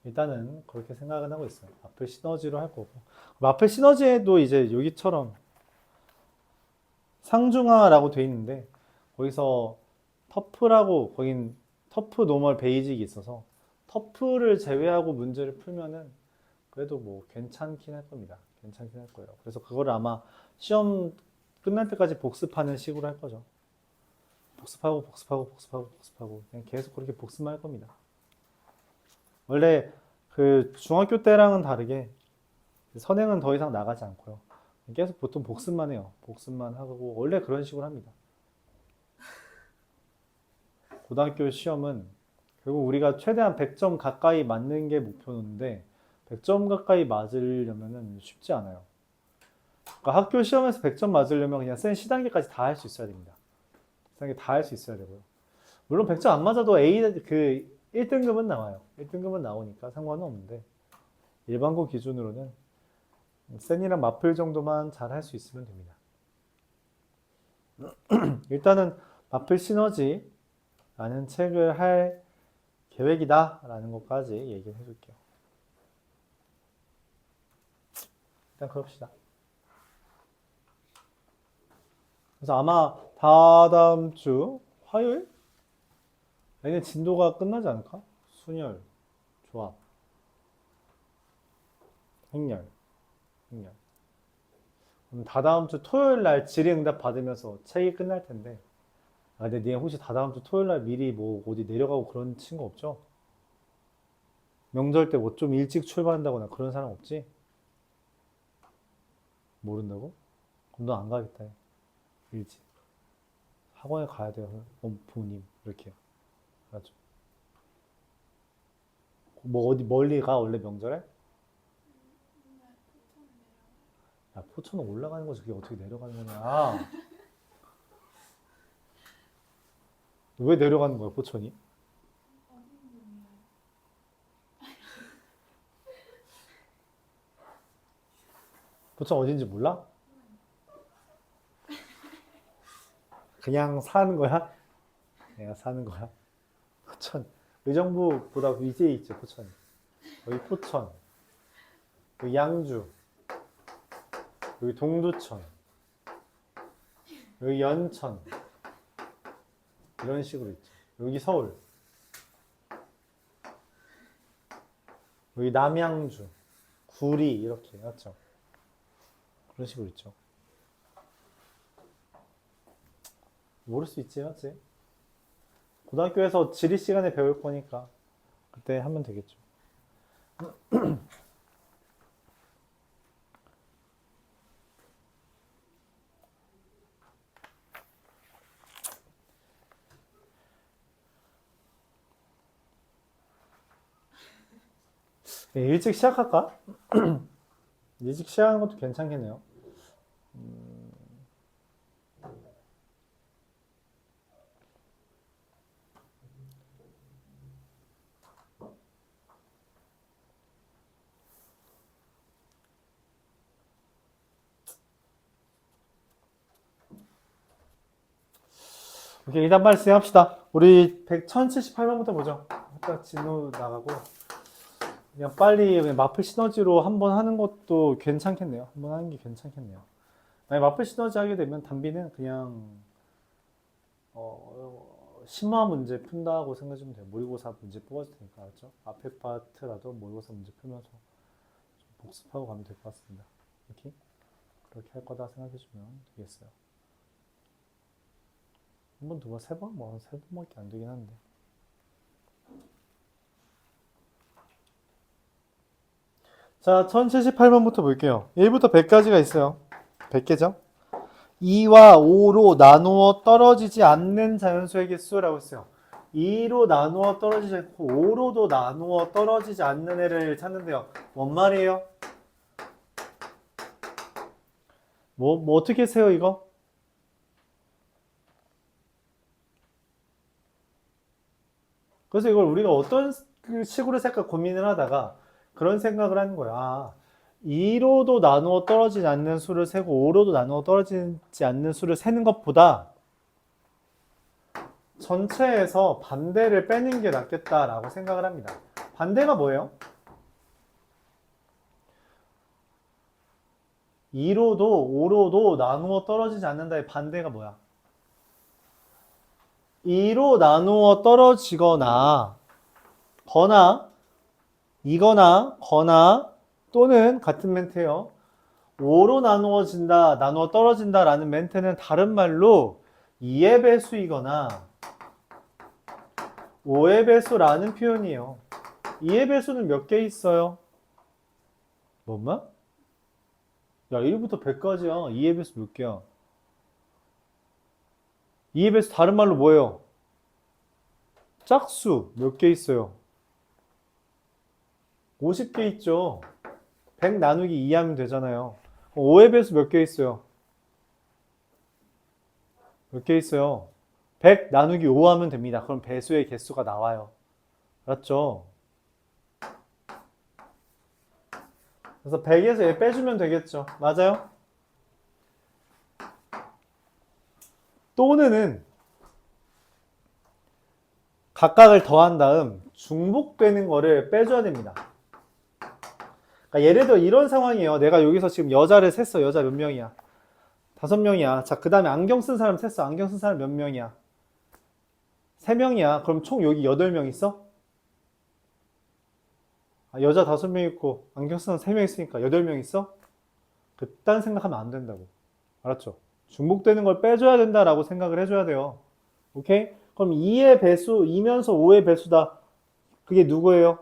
일단은 그렇게 생각은 하고 있어요. 마플 시너지로 할 거고. 마플 시너지에도 이제 여기처럼 상중하라고 돼 있는데, 거기서 터프라고, 거긴 터프 노멀 베이직이 있어서 터프를 제외하고 문제를 풀면은 그래도 뭐 괜찮긴 할 겁니다. 괜찮긴 할 거예요. 그래서 그거를 아마 시험 끝날 때까지 복습하는 식으로 할 거죠. 복습하고 복습하고 복습하고 복습하고 그냥 계속 그렇게 복습만 할 겁니다. 원래 그 중학교 때랑은 다르게 선행은 더 이상 나가지 않고요. 계속 보통 복습만 해요. 복습만 하고 원래 그런 식으로 합니다. 고등학교 시험은 결국 우리가 최대한 100점 가까이 맞는 게 목표인데 100점 가까이 맞으려면 쉽지 않아요. 그러니까 학교 시험에서 100점 맞으려면 그냥 센 C단계까지 다 할 수 있어야 됩니다. C단계 다 할 수 있어야 되고요. 물론 100점 안 맞아도 그 1등급은 나와요. 1등급은 나오니까 상관은 없는데 일반고 기준으로는 센이랑 마플 정도만 잘 할 수 있으면 됩니다. 일단은 마플 시너지라는 책을 할 계획이다 라는 것까지 얘기를 해줄게요. 일단 그럽시다. 그래서 아마 다다음 주 화요일? 얘네 진도가 끝나지 않을까? 순열, 조합, 행렬. 그럼 다다음 주 토요일 날 질의응답 받으면서 책이 끝날 텐데, 근데 니네 혹시 다다음 주 토요일 날 미리 뭐 어디 내려가고 그런 친구 없죠? 명절 때 뭐 좀 일찍 출발한다거나 그런 사람 없지? 모른다고? 그럼 너 안 가겠다. 일찍. 학원에 가야 돼요. 부모님. 이렇게요. 맞죠? 뭐 어디 멀리 가? 원래 명절에? 야, 포천은 올라가는 거지. 그게 어떻게 내려가는 거냐? 왜 내려가는 거야, 포천이? 포천 어딘지 몰라? 그냥 사는 거야? 내가 사는 거야? 포천. 의정부보다 위에 있죠, 포천이. 여기 포천. 여기 양주. 여기 동두천. 여기 연천. 이런 식으로 있죠. 여기 서울. 여기 남양주. 구리. 이렇게. 맞죠? 그런 식으로 있죠. 모를 수 있지, 맞지? 고등학교에서 지리 시간에 배울 거니까 그때 하면 되겠죠. 네, 일찍 시작할까? 일찍 시작하는 것도 괜찮겠네요. 오케이, 일단 빨리 진행합시다. 우리 1078번부터 보죠. 일단 진호 나가고. 그냥 빨리 마플 시너지로 한번 하는 것도 괜찮겠네요. 한번 하는 게 괜찮겠네요. 만약 마플 시너지 하게 되면 단비는 그냥 심화 문제 푼다고 생각하시면 돼요. 모의고사 문제 뽑아줄 테니까. 알았죠? 앞에 파트라도 모의고사 문제 풀면서 좀 복습하고 가면 될 것 같습니다. 이렇게 그렇게 할 거다 생각해주면 되겠어요. 한 번, 두 번, 세 번? 뭐, 세 번밖에 안 되긴 한데. 자, 1078번부터 볼게요. 1부터 100까지가 있어요. 100개죠? 2와 5로 나누어 떨어지지 않는 자연수의 개수라고 했어요. 2로 나누어 떨어지지 않고 5로도 나누어 떨어지지 않는 애를 찾는데요. 뭔 말이에요? 뭐 어떻게 세요, 이거? 그래서 이걸 우리가 어떤 식으로 색깔 고민을 하다가 그런 생각을 하는 거야. 아, 2로도 나누어 떨어지지 않는 수를 세고 5로도 나누어 떨어지지 않는 수를 세는 것보다 전체에서 반대를 빼는 게 낫겠다라고 생각을 합니다. 반대가 뭐예요? 2로도 5로도 나누어 떨어지지 않는다의 반대가 뭐야? 2로 나누어 떨어지거나 거나 또는 같은 멘트예요. 5로 나누어진다, 나누어 떨어진다 라는 멘트는 다른 말로 2의 배수이거나 5의 배수라는 표현이에요. 2의 배수는 몇 개 있어요? 뭔 말? 야, 1부터 100까지야. 2의 배수 몇 개야? 2의 배수 다른 말로 뭐예요? 짝수 몇 개 있어요? 50개 있죠. 100 나누기 2 하면 되잖아요. 5의 배수 몇 개 있어요? 몇 개 있어요? 100 나누기 5 하면 됩니다. 그럼 배수의 개수가 나와요. 알았죠? 그래서 100에서 얘 빼주면 되겠죠. 맞아요? 또는 각각을 더한 다음 중복되는 거를 빼줘야 됩니다. 그러니까 예를 들어 이런 상황이에요. 내가 여기서 지금 여자를 셌어. 여자 몇 명이야? 5명이야. 자, 그 다음에 안경 쓴 사람 셌어. 안경 쓴 사람 몇 명이야? 3명이야. 그럼 총 여기 8명 있어? 여자 5명 있고 안경 쓰는 3명 있으니까 8명 있어? 그딴 생각하면 안 된다고. 알았죠? 중복되는 걸 빼줘야 된다라고 생각을 해줘야 돼요. 오케이? 그럼 2의 배수, 2면서 5의 배수다. 그게 누구예요?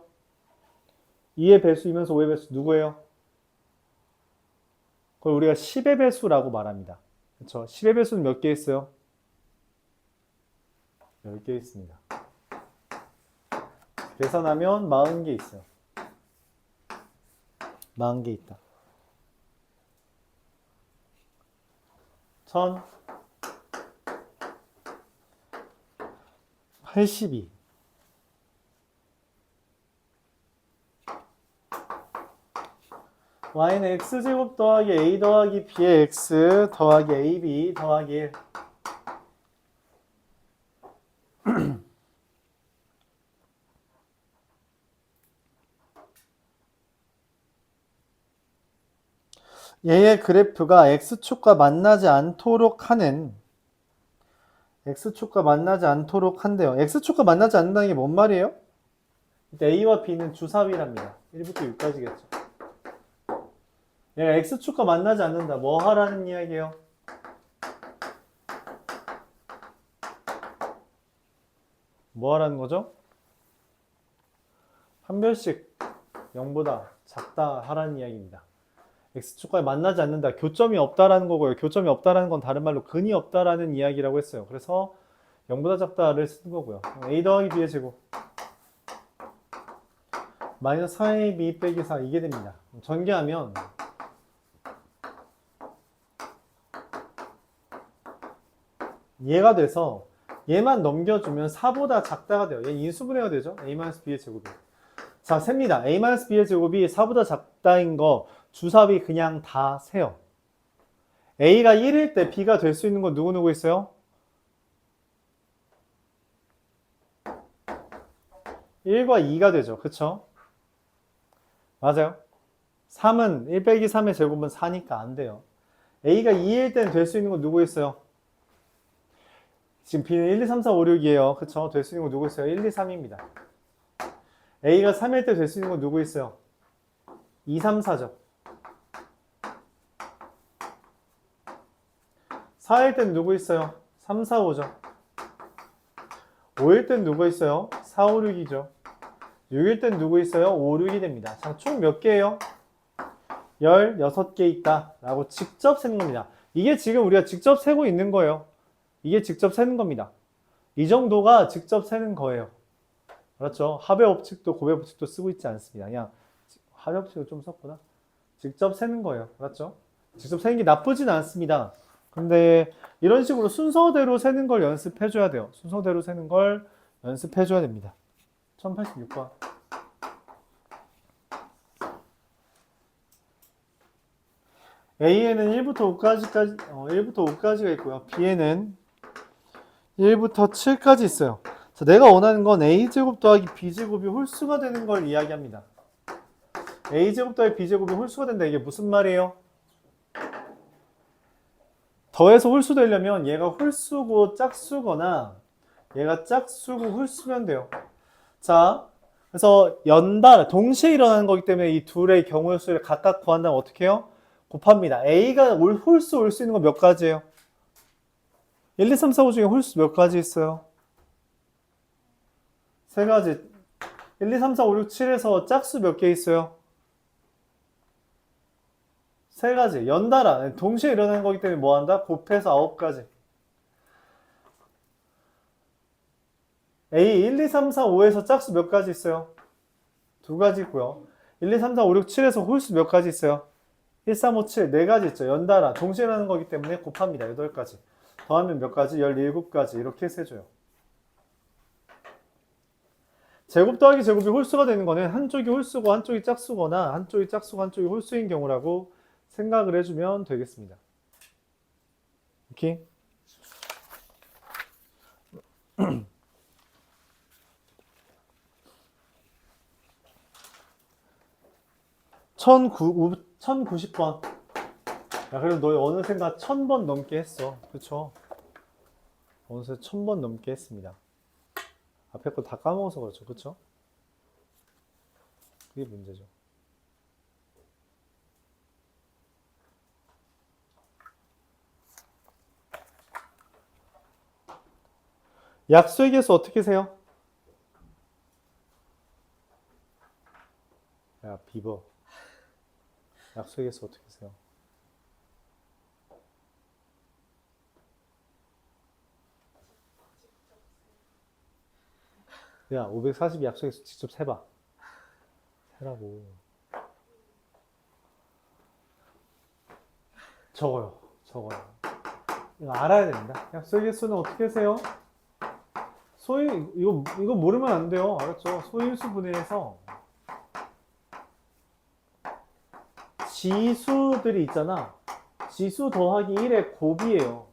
2의 배수이면서 5의 배수 누구예요? 그걸 우리가 10의 배수라고 말합니다. 그렇죠? 10의 배수는 몇 개 있어요? 10개 있습니다. 계산하면 40개 있어요. 40개 있다. 1082. y는 x제곱 더하기 a 더하기 b의 x 더하기 ab 더하기 1. 얘의 그래프가 x축과 만나지 않도록 한대요. x축과 만나지 않는다는 게 뭔 말이에요? a와 b는 주사위랍니다. 1부터 6까지겠죠. 얘가 x축과 만나지 않는다. 뭐 하라는 이야기예요? 뭐 하라는 거죠? 한 별씩 0보다 작다 하라는 이야기입니다. x축과 만나지 않는다. 교점이 없다라는 거고요. 교점이 없다라는 건 다른 말로 근이 없다라는 이야기라고 했어요. 그래서 0보다 작다를 쓰는 거고요. a 더하기 b의 제곱 마이너스 4ab 빼기 4 이게 됩니다. 전개하면 얘가 돼서 얘만 넘겨주면 4보다 작다가 돼요. 얘 인수분해가 되죠. a-b의 제곱이. 자, 셉니다. a-b의 제곱이 4보다 작다인 거 주사위 그냥 다 세요. a가 1일 때 b가 될 수 있는 건 누구 있어요? 1과 2가 되죠. 그쵸? 맞아요. 3은 1 빼기 3의 제곱은 4니까 안 돼요. A가 2일 때는 될 수 있는 건 누구 있어요? 지금 B는 1, 2, 3, 4, 5, 6이에요. 그쵸? 될 수 있는 건 누구 있어요? 1, 2, 3입니다. A가 3일 때 될 수 있는 건 누구 있어요? 2, 3, 4죠. 4일 땐 누구 있어요? 3, 4, 5죠. 5일 땐 누구 있어요? 4, 5, 6이죠. 6일 땐 누구 있어요? 5, 6이 됩니다. 자, 총 몇 개예요? 16개 있다 라고 직접 세는 겁니다. 이게 지금 우리가 직접 세고 있는 거예요. 이게 직접 세는 겁니다. 이 정도가 직접 세는 거예요. 그렇죠? 합의 법칙도 곱의 법칙도 쓰고 있지 않습니다. 그냥 합의 법칙을 좀 썼구나. 직접 세는 거예요. 맞죠? 직접 세는 게 나쁘진 않습니다. 근데 이런 식으로 순서대로 세는 걸 연습해줘야 돼요. 순서대로 세는 걸 연습해줘야 됩니다. 1086번. A에는 1부터 5까지가 있고요. B에는 1부터 7까지 있어요. 자, 내가 원하는 건 A제곱 더하기 B제곱이 홀수가 되는 걸 이야기합니다. A제곱 더하기 B제곱이 홀수가 된다. 이게 무슨 말이에요? 더해서 홀수 되려면 얘가 홀수고 짝수거나 얘가 짝수고 홀수면 돼요. 자, 그래서 연달아 동시에 일어나는 거기 때문에 이 둘의 경우의 수를 각각 구한다면 어떻게 해요? 곱합니다. A가 홀수 올 수 있는 건 몇 가지예요? 1, 2, 3, 4, 5 중에 홀수 몇 가지 있어요? 3가지. 1, 2, 3, 4, 5, 6, 7에서 짝수 몇 개 있어요? 3가지. 연달아. 동시에 일어나는 거기 때문에 뭐 한다? 곱해서 9가지. A 1, 2, 3, 4, 5에서 짝수 몇 가지 있어요? 2가지 있고요. 1, 2, 3, 4, 5, 6, 7에서 홀수 몇 가지 있어요? 1, 3, 5, 7, 4가지 있죠. 연달아. 동시에 일어나는 거기 때문에 곱합니다. 8가지. 더하면 몇 가지? 17가지. 이렇게 세줘요. 제곱 더하기 제곱이 홀수가 되는 거는 한쪽이 홀수고 한쪽이 짝수거나 한쪽이 짝수고 한쪽이 홀수인 경우라고 생각을 해주면 되겠습니다. 오케이? (1090번) 야, 그래도 너 어느샌가 1000번 넘게 했어. 그쵸? 어느새 1000번 넘게 했습니다. 앞에 거 다 까먹어서 그렇죠. 그쵸? 그게 문제죠. 약수의 개수 어떻게 세요? 야, 비버. 약수의 개수 어떻게 세요? 야, 540 약수의 개수 직접 세봐. 세라고. 적어요. 이거 알아야 됩니다. 약수의 개수는 어떻게 세요? 이거 모르면 안 돼요. 알았죠? 소인수 분해해서 지수들이 있잖아. 지수 더하기 1의 곱이에요.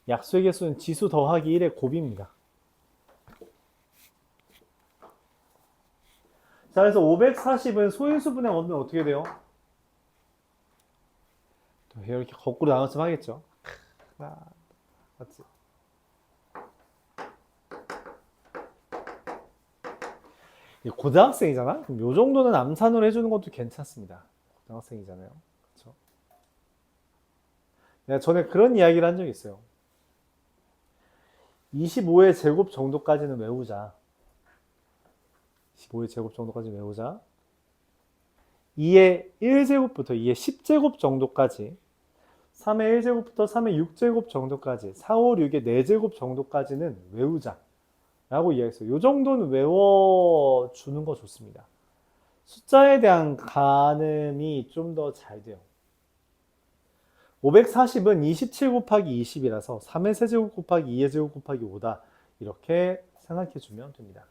약수의 개수는 지수 더하기 1의 곱입니다. 자, 그래서 540은 소인수 분해하면 어떻게 돼요? 또 이렇게 거꾸로 나눴으면 하겠죠. 맞지? 고등학생이잖아? 그럼 요 정도는 암산으로 해주는 것도 괜찮습니다. 고등학생이잖아요. 그렇죠? 내가 전에 그런 이야기를 한 적이 있어요. 25의 제곱 정도까지는 외우자. 25의 제곱 정도까지 외우자. 2의 1제곱부터 2의 10제곱 정도까지, 3의 1제곱부터 3의 6제곱 정도까지, 4, 5, 6의 4제곱 정도까지는 외우자 라고 이야기했어요. 이 정도는 외워주는 거 좋습니다. 숫자에 대한 가늠이 좀 더 잘 돼요. 540은 27 곱하기 20이라서 3의 세제곱 곱하기 2의 제곱 곱하기 5다. 이렇게 생각해주면 됩니다.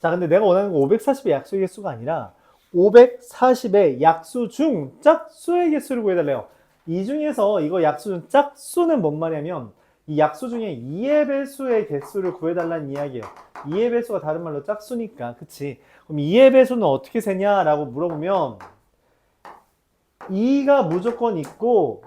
자, 근데 내가 원하는 건 540의 약수의 개수가 아니라 540의 약수 중 짝수의 개수를 구해달래요. 이 중에서 이거 약수 중 짝수는 뭔 말이냐면 이 약수 중에 2의 배수의 개수를 구해달라는 이야기예요. 2의 배수가 다른 말로 짝수니까, 그치? 그럼 2의 배수는 어떻게 세냐라고 물어보면 2가 무조건 있고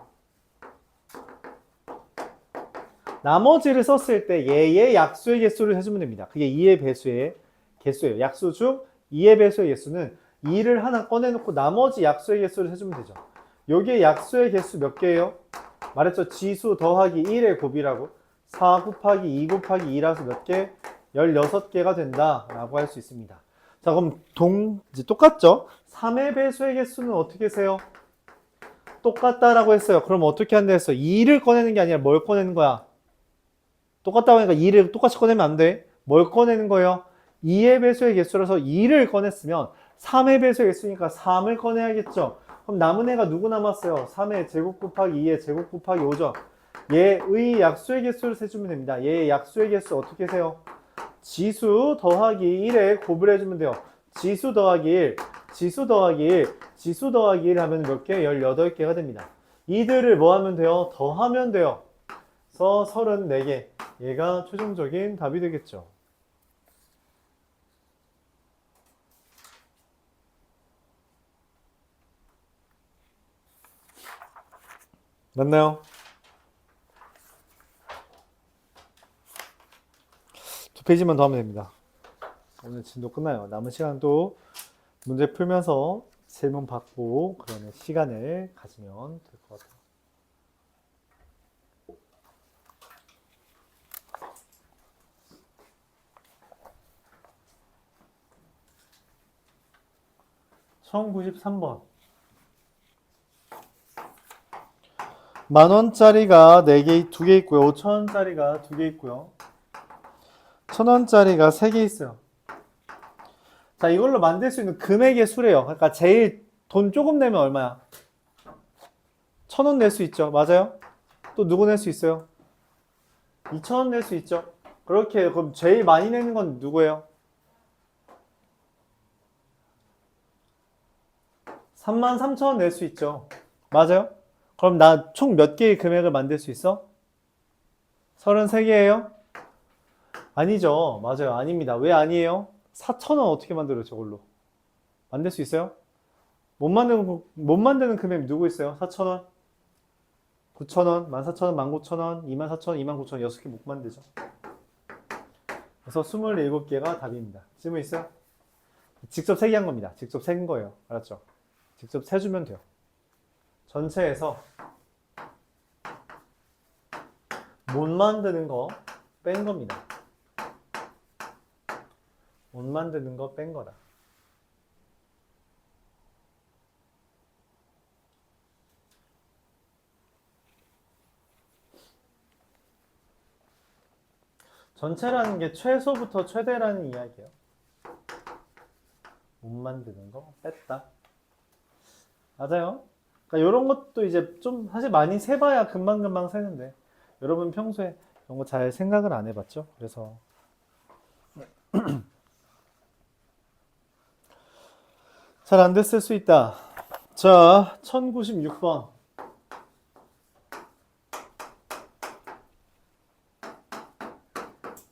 나머지를 썼을 때 얘의 약수의 개수를 해주면 됩니다. 그게 2의 배수의 개수예요. 약수 중 2의 배수의 개수는 2를 하나 꺼내놓고 나머지 약수의 개수를 해주면 되죠. 여기에 약수의 개수 몇 개예요? 말했죠. 지수 더하기 1의 곱이라고. 4 곱하기 2 곱하기 2라서 몇 개? 16개가 된다라고 할 수 있습니다. 자, 그럼 이제 똑같죠? 3의 배수의 개수는 어떻게 세요? 똑같다라고 했어요. 그럼 어떻게 한다 했어? 2를 꺼내는 게 아니라 뭘 꺼내는 거야? 똑같다고 하니까 2를 똑같이 꺼내면 안 돼. 뭘 꺼내는 거예요? 2의 배수의 개수라서 2를 꺼냈으면 3의 배수의 개수니까 3을 꺼내야겠죠. 그럼 남은 애가 누구 남았어요? 3의 제곱 곱하기 2의 제곱 곱하기 5죠. 얘의 약수의 개수를 세주면 됩니다. 얘의 약수의 개수 어떻게 세요? 지수 더하기 1에 곱을 해주면 돼요. 지수 더하기 1, 지수 더하기 1, 지수 더하기 1 하면 몇 개? 18개가 됩니다. 이들을 뭐 하면 돼요? 더하면 돼요. 그래서 34개. 얘가 최종적인 답이 되겠죠. 맞나요? 두 페이지만 더 하면 됩니다. 오늘 진도 끝나요. 남은 시간도 문제 풀면서 질문 받고 그러는 시간을 가지면 될 것 같아요. (1093번) 만원짜리가 4개, 2개 있고요. 5천원짜리가 2개 있고요. 1000원짜리가 3개 있어요. 자, 이걸로 만들 수 있는 금액의 수래요. 그러니까 제일 돈 조금 내면 얼마야? 1000원 낼 수 있죠. 맞아요? 또 누구 낼 수 있어요? 2000원 낼 수 있죠. 그렇게 그럼 제일 많이 내는 건 누구예요? 33,000원 낼 수 있죠. 맞아요? 그럼 나 총 몇 개의 금액을 만들 수 있어? 33개예요? 아니죠. 맞아요. 아닙니다. 왜 아니에요? 4,000원 어떻게 만들어요, 저걸로? 만들 수 있어요? 못 만드는 금액 누구 있어요? 4,000원? 9,000원? 14,000원? 19,000원? 24,000원? 29,000원? 6개 못 만들죠. 그래서 27개가 답입니다. 질문 있어요? 직접 세기 한 겁니다. 직접 세긴 거예요. 알았죠? 직접 세주면 돼요. 전체에서 못 만드는 거 뺀 겁니다. 못 만드는 거 뺀 거다. 전체라는 게 최소부터 최대라는 이야기예요. 못 만드는 거 뺐다. 맞아요. 그러니까 이런 것도 이제 좀 사실 많이 세봐야 금방금방 세는데 여러분 평소에 이런 거 잘 생각을 안 해봤죠? 그래서 잘 안 됐을 수 있다. 자, 1096번.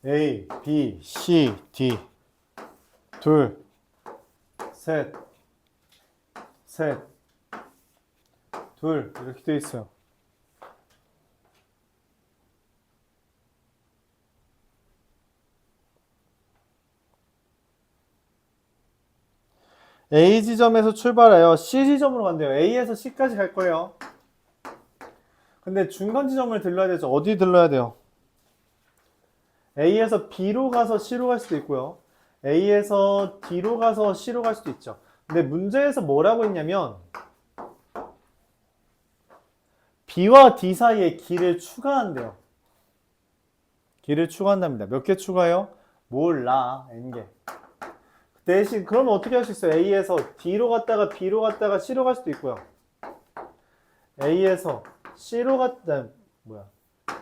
A, B, C, D. 둘, 셋, 둘. 이렇게 돼 있어요. A 지점에서 출발하여 C 지점으로 간대요. A에서 C까지 갈 거예요. 근데 중간 지점을 들러야 되죠. 어디 들러야 돼요? A에서 B로 가서 C로 갈 수도 있고요. A에서 D로 가서 C로 갈 수도 있죠. 근데 문제에서 뭐라고 했냐면 B와 D 사이에 길을 추가한대요. 길을 추가한답니다. 몇 개 추가해요? 몰라. N개. 대신 그러면 어떻게 할 수 있어요? A에서 D로 갔다가 B로 갔다가 C로 갈 수도 있고요. A에서 B로 갔다가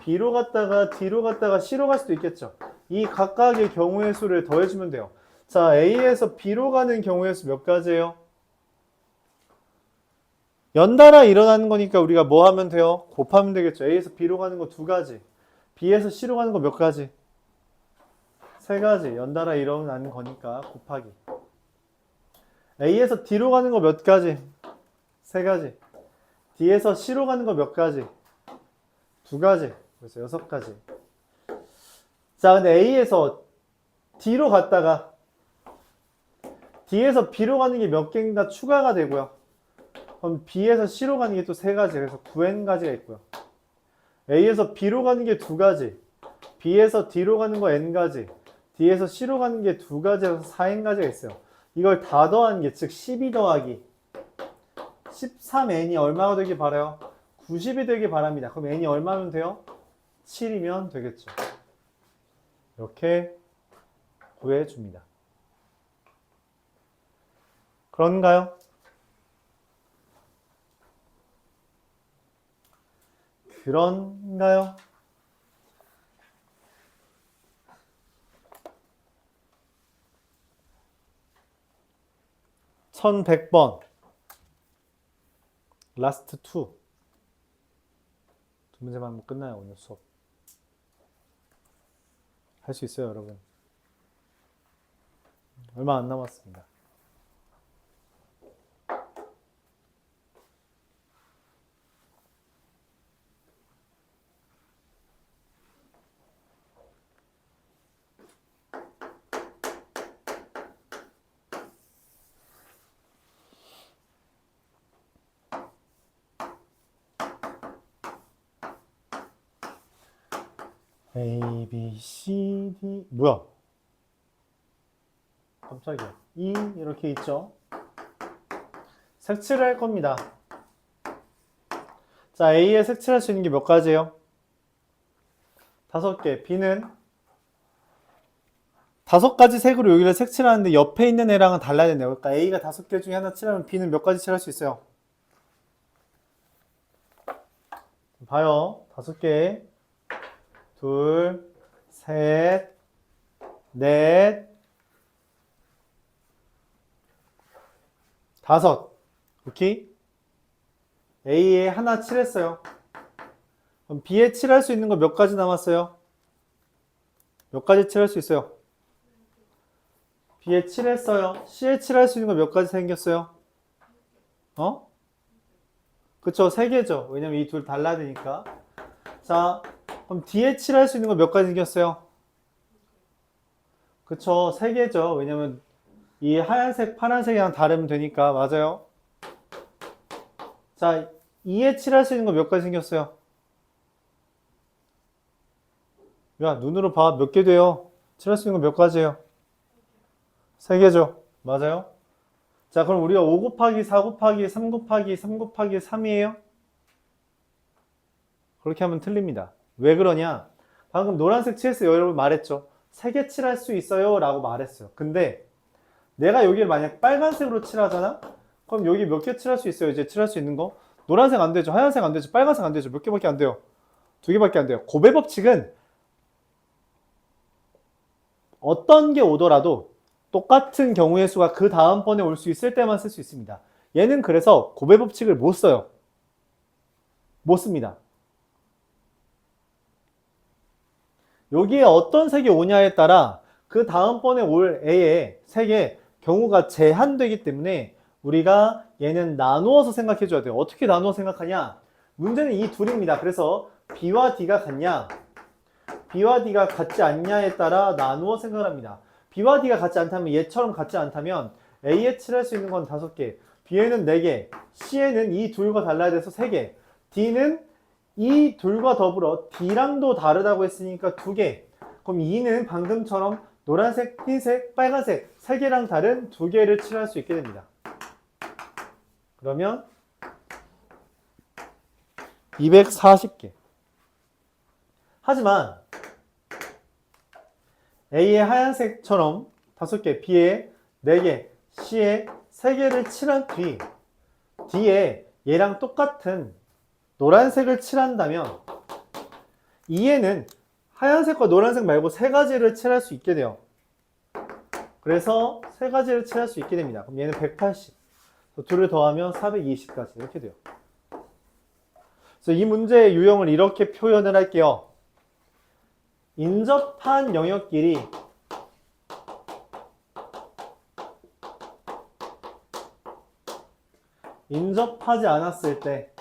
D로 갔다가 C로 갈 수도 있겠죠. 이 각각의 경우의 수를 더해주면 돼요. 자, A에서 B로 가는 경우의 수 몇 가지예요? 연달아 일어나는 거니까 우리가 뭐 하면 돼요? 곱하면 되겠죠. A에서 B로 가는 거 2가지. B에서 C로 가는 거 몇 가지? 세 가지. 연달아 일어나는 거니까 곱하기. A에서 D로 가는 거 몇 가지? 세 가지. D에서 C로 가는 거 몇 가지? 두 가지. 그래서 여섯 가지. 자, 근데 A에서 D로 갔다가 D에서 B로 가는 게 몇 개인가 추가가 되고요. 그럼 B에서 C로 가는 게 또 세 가지. 그래서 9n가지가 있고요. A에서 B로 가는 게 두 가지. B에서 D로 가는 거 n가지. D에서 C로 가는 게 두 가지라서 4n가지가 있어요. 이걸 다 더한 게 즉 12 더하기 13n이 얼마가 되길 바라요? 90이 되길 바랍니다. 그럼 n이 얼마면 돼요? 7이면 되겠죠. 이렇게 구해줍니다. 그런가요? 그런가요? (1100번) 라스트 2 두 문제만 하면 끝나요. 오늘 수업 할 수 있어요, 여러분. 얼마 안 남았습니다. A, B, C, D 뭐야? 깜짝이야. E 이렇게 있죠? 색칠을 할 겁니다. 자, A에 색칠할 수 있는 게 몇 가지예요? 5개. B는 5가지 색으로 여기를 색칠하는데 옆에 있는 애랑은 달라야 되네요. 그러니까 A가 5개 중에 하나 칠하면 B는 몇 가지 칠할 수 있어요? 봐요. 5개. 둘, 셋, 넷, 5. 오케이? A에 하나 칠했어요. 그럼 B에 칠할 수 있는 거 몇 가지 남았어요? 몇 가지 칠할 수 있어요? B에 칠했어요. C에 칠할 수 있는 거 몇 가지 생겼어요? 어? 그쵸, 3개죠. 왜냐면 이 둘 달라야 되니까. 자, 그럼 D에 칠할 수 있는 거 몇 가지 생겼어요? 그쵸, 3개죠. 왜냐면 이 하얀색, 파란색이랑 다르면 되니까. 맞아요. 자, E에 칠할 수 있는 거 몇 가지 생겼어요? 야, 눈으로 봐. 몇 개 돼요? 칠할 수 있는 거 몇 가지예요? 3개죠. 맞아요. 자, 그럼 우리가 5 곱하기 4 곱하기 3 곱하기 3 곱하기 3이에요? 그렇게 하면 틀립니다. 왜 그러냐? 방금 노란색 칠했어요. 여러분 말했죠. 3개 칠할 수 있어요 라고 말했어요. 근데 내가 여기를 만약 빨간색으로 칠하잖아? 그럼 여기 몇 개 칠할 수 있어요? 이제 칠할 수 있는 거? 노란색 안 되죠. 하얀색 안 되죠. 빨간색 안 되죠. 몇 개밖에 안 돼요? 2개밖에 안 돼요. 고배 법칙은 어떤 게 오더라도 똑같은 경우의 수가 그 다음번에 올 수 있을 때만 쓸 수 있습니다. 얘는 그래서 고배 법칙을 못 써요. 못 씁니다. 여기에 어떤 색이 오냐에 따라 그 다음번에 올 A의 색의 경우가 제한되기 때문에 우리가 얘는 나누어서 생각해 줘야 돼요. 어떻게 나누어 생각하냐? 문제는 이 둘입니다. 그래서 B와 D가 같냐? B와 D가 같지 않냐에 따라 나누어 생각을 합니다. B와 D가 같지 않다면 얘처럼 같지 않다면 A에 칠할 수 있는 건 5개, B에는 4개, C에는 이 둘과 달라야 돼서 3개, D는 이 둘과 더불어 D랑도 다르다고 했으니까 2개. 그럼 E는 방금처럼 노란색, 흰색, 빨간색 3개랑 다른 2개를 칠할 수 있게 됩니다. 그러면 240개. 하지만 A의 하얀색처럼 5개, B에 4개, C에 3개를 칠한 뒤 D에 얘랑 똑같은 노란색을 칠한다면 E에는 하얀색과 노란색 말고 3가지를 칠할 수 있게 돼요. 그래서 3가지를 칠할 수 있게 됩니다. 그럼 얘는 180, 둘을 더하면 420까지 이렇게 돼요. 그래서 이 문제의 유형을 이렇게 표현을 할게요. 인접한 영역끼리 인접하지 않았을 때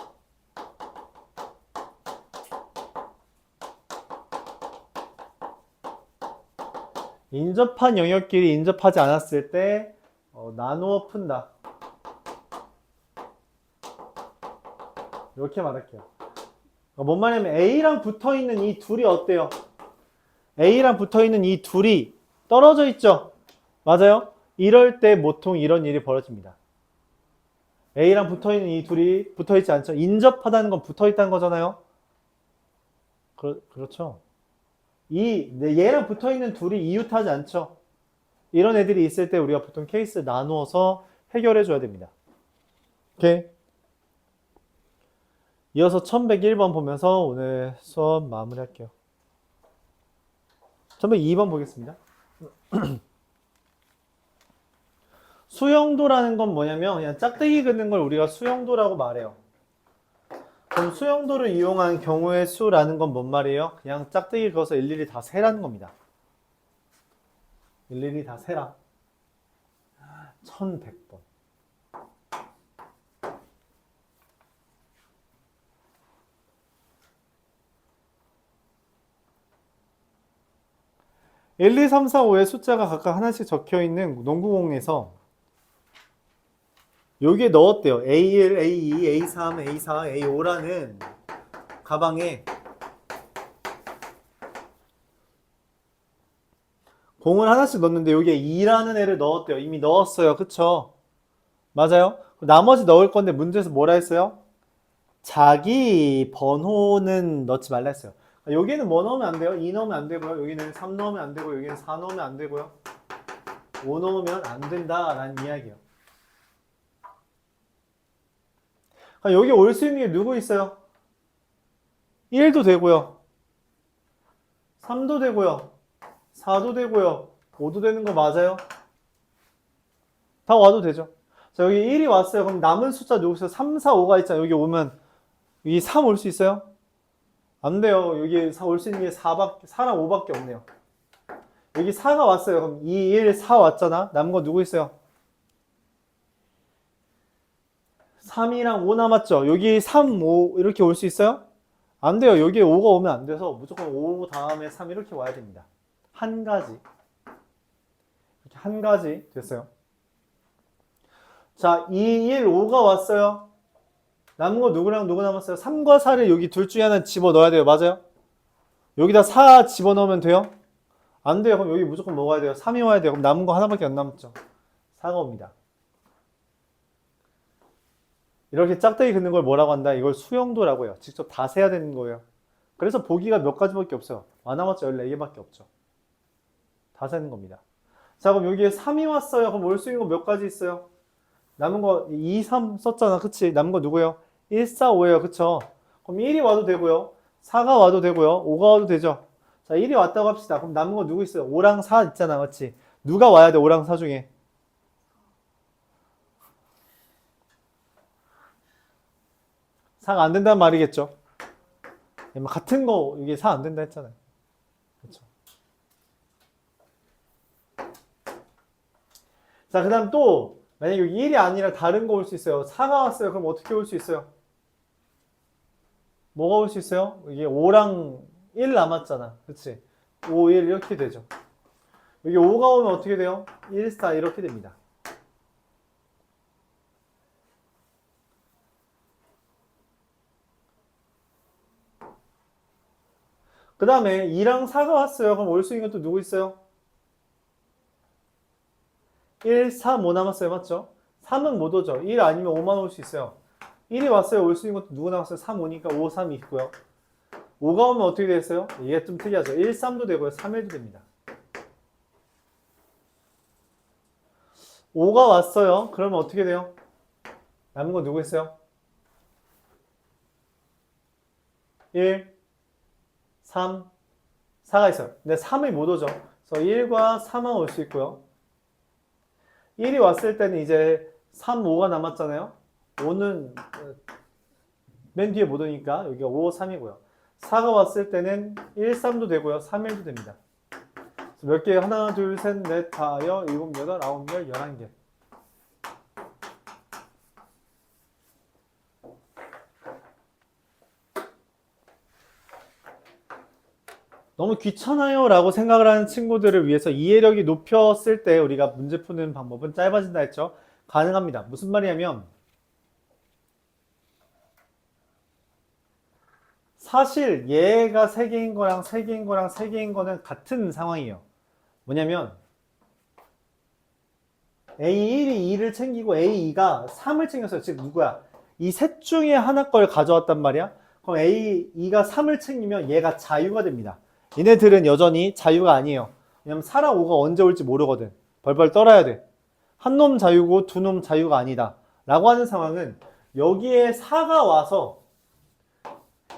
인접한 영역끼리 인접하지 않았을 때 나누어 푼다. 이렇게 말할게요. 뭔 말이냐면 A랑 붙어있는 이 둘이 어때요? A랑 붙어있는 이 둘이 떨어져 있죠? 맞아요? 이럴 때 보통 이런 일이 벌어집니다. A랑 붙어있는 이 둘이 붙어있지 않죠? 인접하다는 건 붙어있다는 거잖아요? 그렇죠. 얘랑 붙어있는 둘이 이웃하지 않죠? 이런 애들이 있을 때 우리가 보통 케이스 나누어서 해결해 줘야 됩니다. 오케이? 이어서 1101번 보면서 오늘 수업 마무리할게요. 1102번 보겠습니다. 수영도라는 건 뭐냐면 그냥 짝대기 긋는 걸 우리가 수영도라고 말해요. 그럼 수영도를 이용한 경우의 수라는 건 뭔 말이에요? 그냥 짝대기 그어서 일일이 다 세라는 겁니다. 일일이 다 세라. 1100번. 1, 2, 3, 4, 5의 숫자가 각각 하나씩 적혀있는 농구공에서 여기에 넣었대요. A1, A2, A3, A4, A5라는 가방에 공을 하나씩 넣었는데 여기에 2라는 애를 넣었대요. 이미 넣었어요. 그쵸? 맞아요? 나머지 넣을 건데 문제에서 뭐라 했어요? 자기 번호는 넣지 말라 했어요. 여기는 뭐 넣으면 안 돼요? 2 넣으면 안 되고요. 여기는 3 넣으면 안 되고 여기는 4 넣으면 안 되고요. 5 넣으면 안 된다라는 이야기예요. 여기 올 수 있는 게 누구 있어요? 1도 되고요. 3도 되고요. 4도 되고요. 5도 되는 거 맞아요? 다 와도 되죠. 자, 여기 1이 왔어요. 그럼 남은 숫자 누구 있어요? 3, 4, 5가 있잖아요. 여기 오면 여기 3 올 수 있어요? 안 돼요. 여기 올 수 있는 게 4랑 5밖에 없네요. 여기 4가 왔어요. 그럼 2, 1, 4 왔잖아. 남은 거 누구 있어요? 3이랑 5 남았죠. 여기 3, 5 이렇게 올 수 있어요? 안 돼요. 여기에 5가 오면 안 돼서 무조건 5 다음에 3 이렇게 와야 됩니다. 한 가지. 이렇게 한 가지 됐어요. 자, 2, 1, 5가 왔어요. 남은 거 누구랑 누구 남았어요? 3과 4를 여기 둘 중에 하나 집어넣어야 돼요. 맞아요? 여기다 4 집어넣으면 돼요? 안 돼요. 그럼 여기 무조건 먹어야 돼요. 3이 와야 돼요. 그럼 남은 거 하나밖에 안 남았죠. 4가 옵니다. 이렇게 짝대기 긋는 걸 뭐라고 한다? 이걸 수영도라고 해요. 직접 다 세야 되는 거예요. 그래서 보기가 몇 가지밖에 없어요. 많아봤자 14개밖에 없죠. 다 세는 겁니다. 자, 그럼 여기에 3이 왔어요. 그럼 올 수 있는 거 몇 가지 있어요? 남은 거 2, 3 썼잖아. 그치? 남은 거 누구예요? 1, 4, 5예요. 그쵸? 그럼 1이 와도 되고요. 4가 와도 되고요. 5가 와도 되죠. 자, 1이 왔다고 합시다. 그럼 남은 거 누구 있어요? 5랑 4 있잖아. 맞지? 누가 와야 돼? 5랑 4 중에. 4가 안 된다는 말이겠죠? 같은 거 이게 4 안 된다 했잖아요. 그렇죠? 자, 그 다음 또 만약에 여기 1이 아니라 다른 거 올 수 있어요. 4가 왔어요. 그럼 어떻게 올 수 있어요? 뭐가 올 수 있어요? 이게 5랑 1 남았잖아. 그치? 5, 1 이렇게 되죠. 여기 5가 오면 어떻게 돼요? 1, 4 이렇게 됩니다. 그 다음에 2랑 4가 왔어요. 그럼 올 수 있는 것도 누구 있어요? 1, 3, 5 남았어요. 맞죠? 3은 못 오죠. 1 아니면 5만 올 수 있어요. 1이 왔어요. 올 수 있는 것도 누구 남았어요? 3, 5니까 5, 3이 있고요. 5가 오면 어떻게 됐어요? 이게 좀 특이하죠. 1, 3도 되고요. 3, 1도 됩니다. 5가 왔어요. 그러면 어떻게 돼요? 남은 거 누구 있어요? 1, 3, 4가 있어요. 근데 3이 못 오죠. 그래서 1과 3만 올 수 있고요. 1이 왔을 때는 이제 3, 5가 남았잖아요. 5는 맨 뒤에 못 오니까 여기가 5, 3이고요. 4가 왔을 때는 1, 3도 되고요. 3, 1도 됩니다. 몇 개요? 하나, 둘, 셋, 넷, 다, 여, 일곱, 여덟, 아홉, 열, 11개. 너무 귀찮아요 라고 생각을 하는 친구들을 위해서 이해력이 높였을 때 우리가 문제 푸는 방법은 짧아진다 했죠. 가능합니다. 무슨 말이냐면 사실 얘가 3개인 거랑 3개인 거랑 3개인 거는 같은 상황이에요. 뭐냐면 A1이 2를 챙기고 A2가 3을 챙겼어요. 즉 누구야? 이 셋 중에 하나 걸 가져왔단 말이야. 그럼 A2가 3을 챙기면 얘가 자유가 됩니다. 얘네들은 여전히 자유가 아니에요. 왜냐면 4랑 5가 언제 올지 모르거든. 벌벌 떨어야 돼. 한 놈 자유고 두 놈 자유가 아니다 라고 하는 상황은 여기에 4가 와서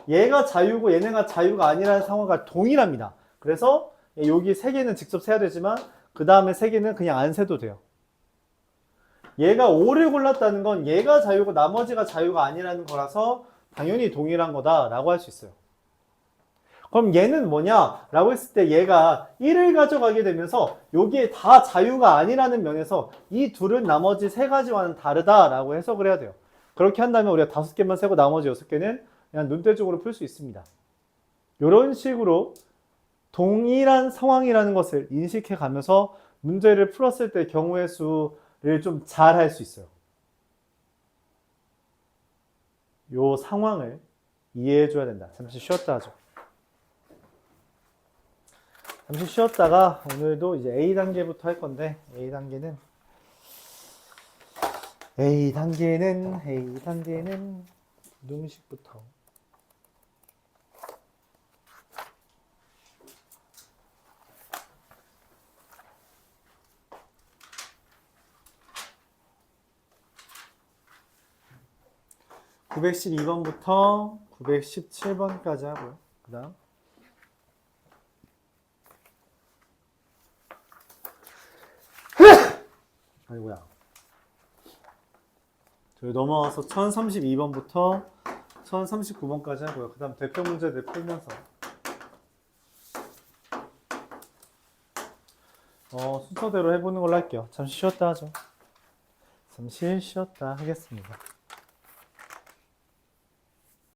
얘가 자유고 얘네가 자유가 아니라는 상황과 동일합니다. 그래서 여기 3개는 직접 세야 되지만 그 다음에 3개는 그냥 안 세도 돼요. 얘가 5를 골랐다는 건 얘가 자유고 나머지가 자유가 아니라는 거라서 당연히 동일한 거다 라고 할 수 있어요. 그럼 얘는 뭐냐 라고 했을 때 얘가 1을 가져가게 되면서 여기에 다 자유가 아니라는 면에서 이 둘은 나머지 3가지와는 다르다 라고 해석을 해야 돼요. 그렇게 한다면 우리가 5개만 세고 나머지 6개는 그냥 눈대중으로 풀 수 있습니다. 이런 식으로 동일한 상황이라는 것을 인식해 가면서 문제를 풀었을 때 경우의 수를 좀 잘 할 수 있어요. 이 상황을 이해해 줘야 된다. 잠시 쉬었다 하죠. 잠시 쉬었다가 오늘도 이제 A단계부터 할 건데 A단계는 부등식부터 (912번부터) (917번까지) 하고요. 그 다음 아이고야. 저희 넘어와서 1032번부터 1039번까지 하고요. 그 다음 대표 문제들 풀면서 순서대로 해보는 걸로 할게요. 잠시 쉬었다 하죠. 잠시 쉬었다 하겠습니다.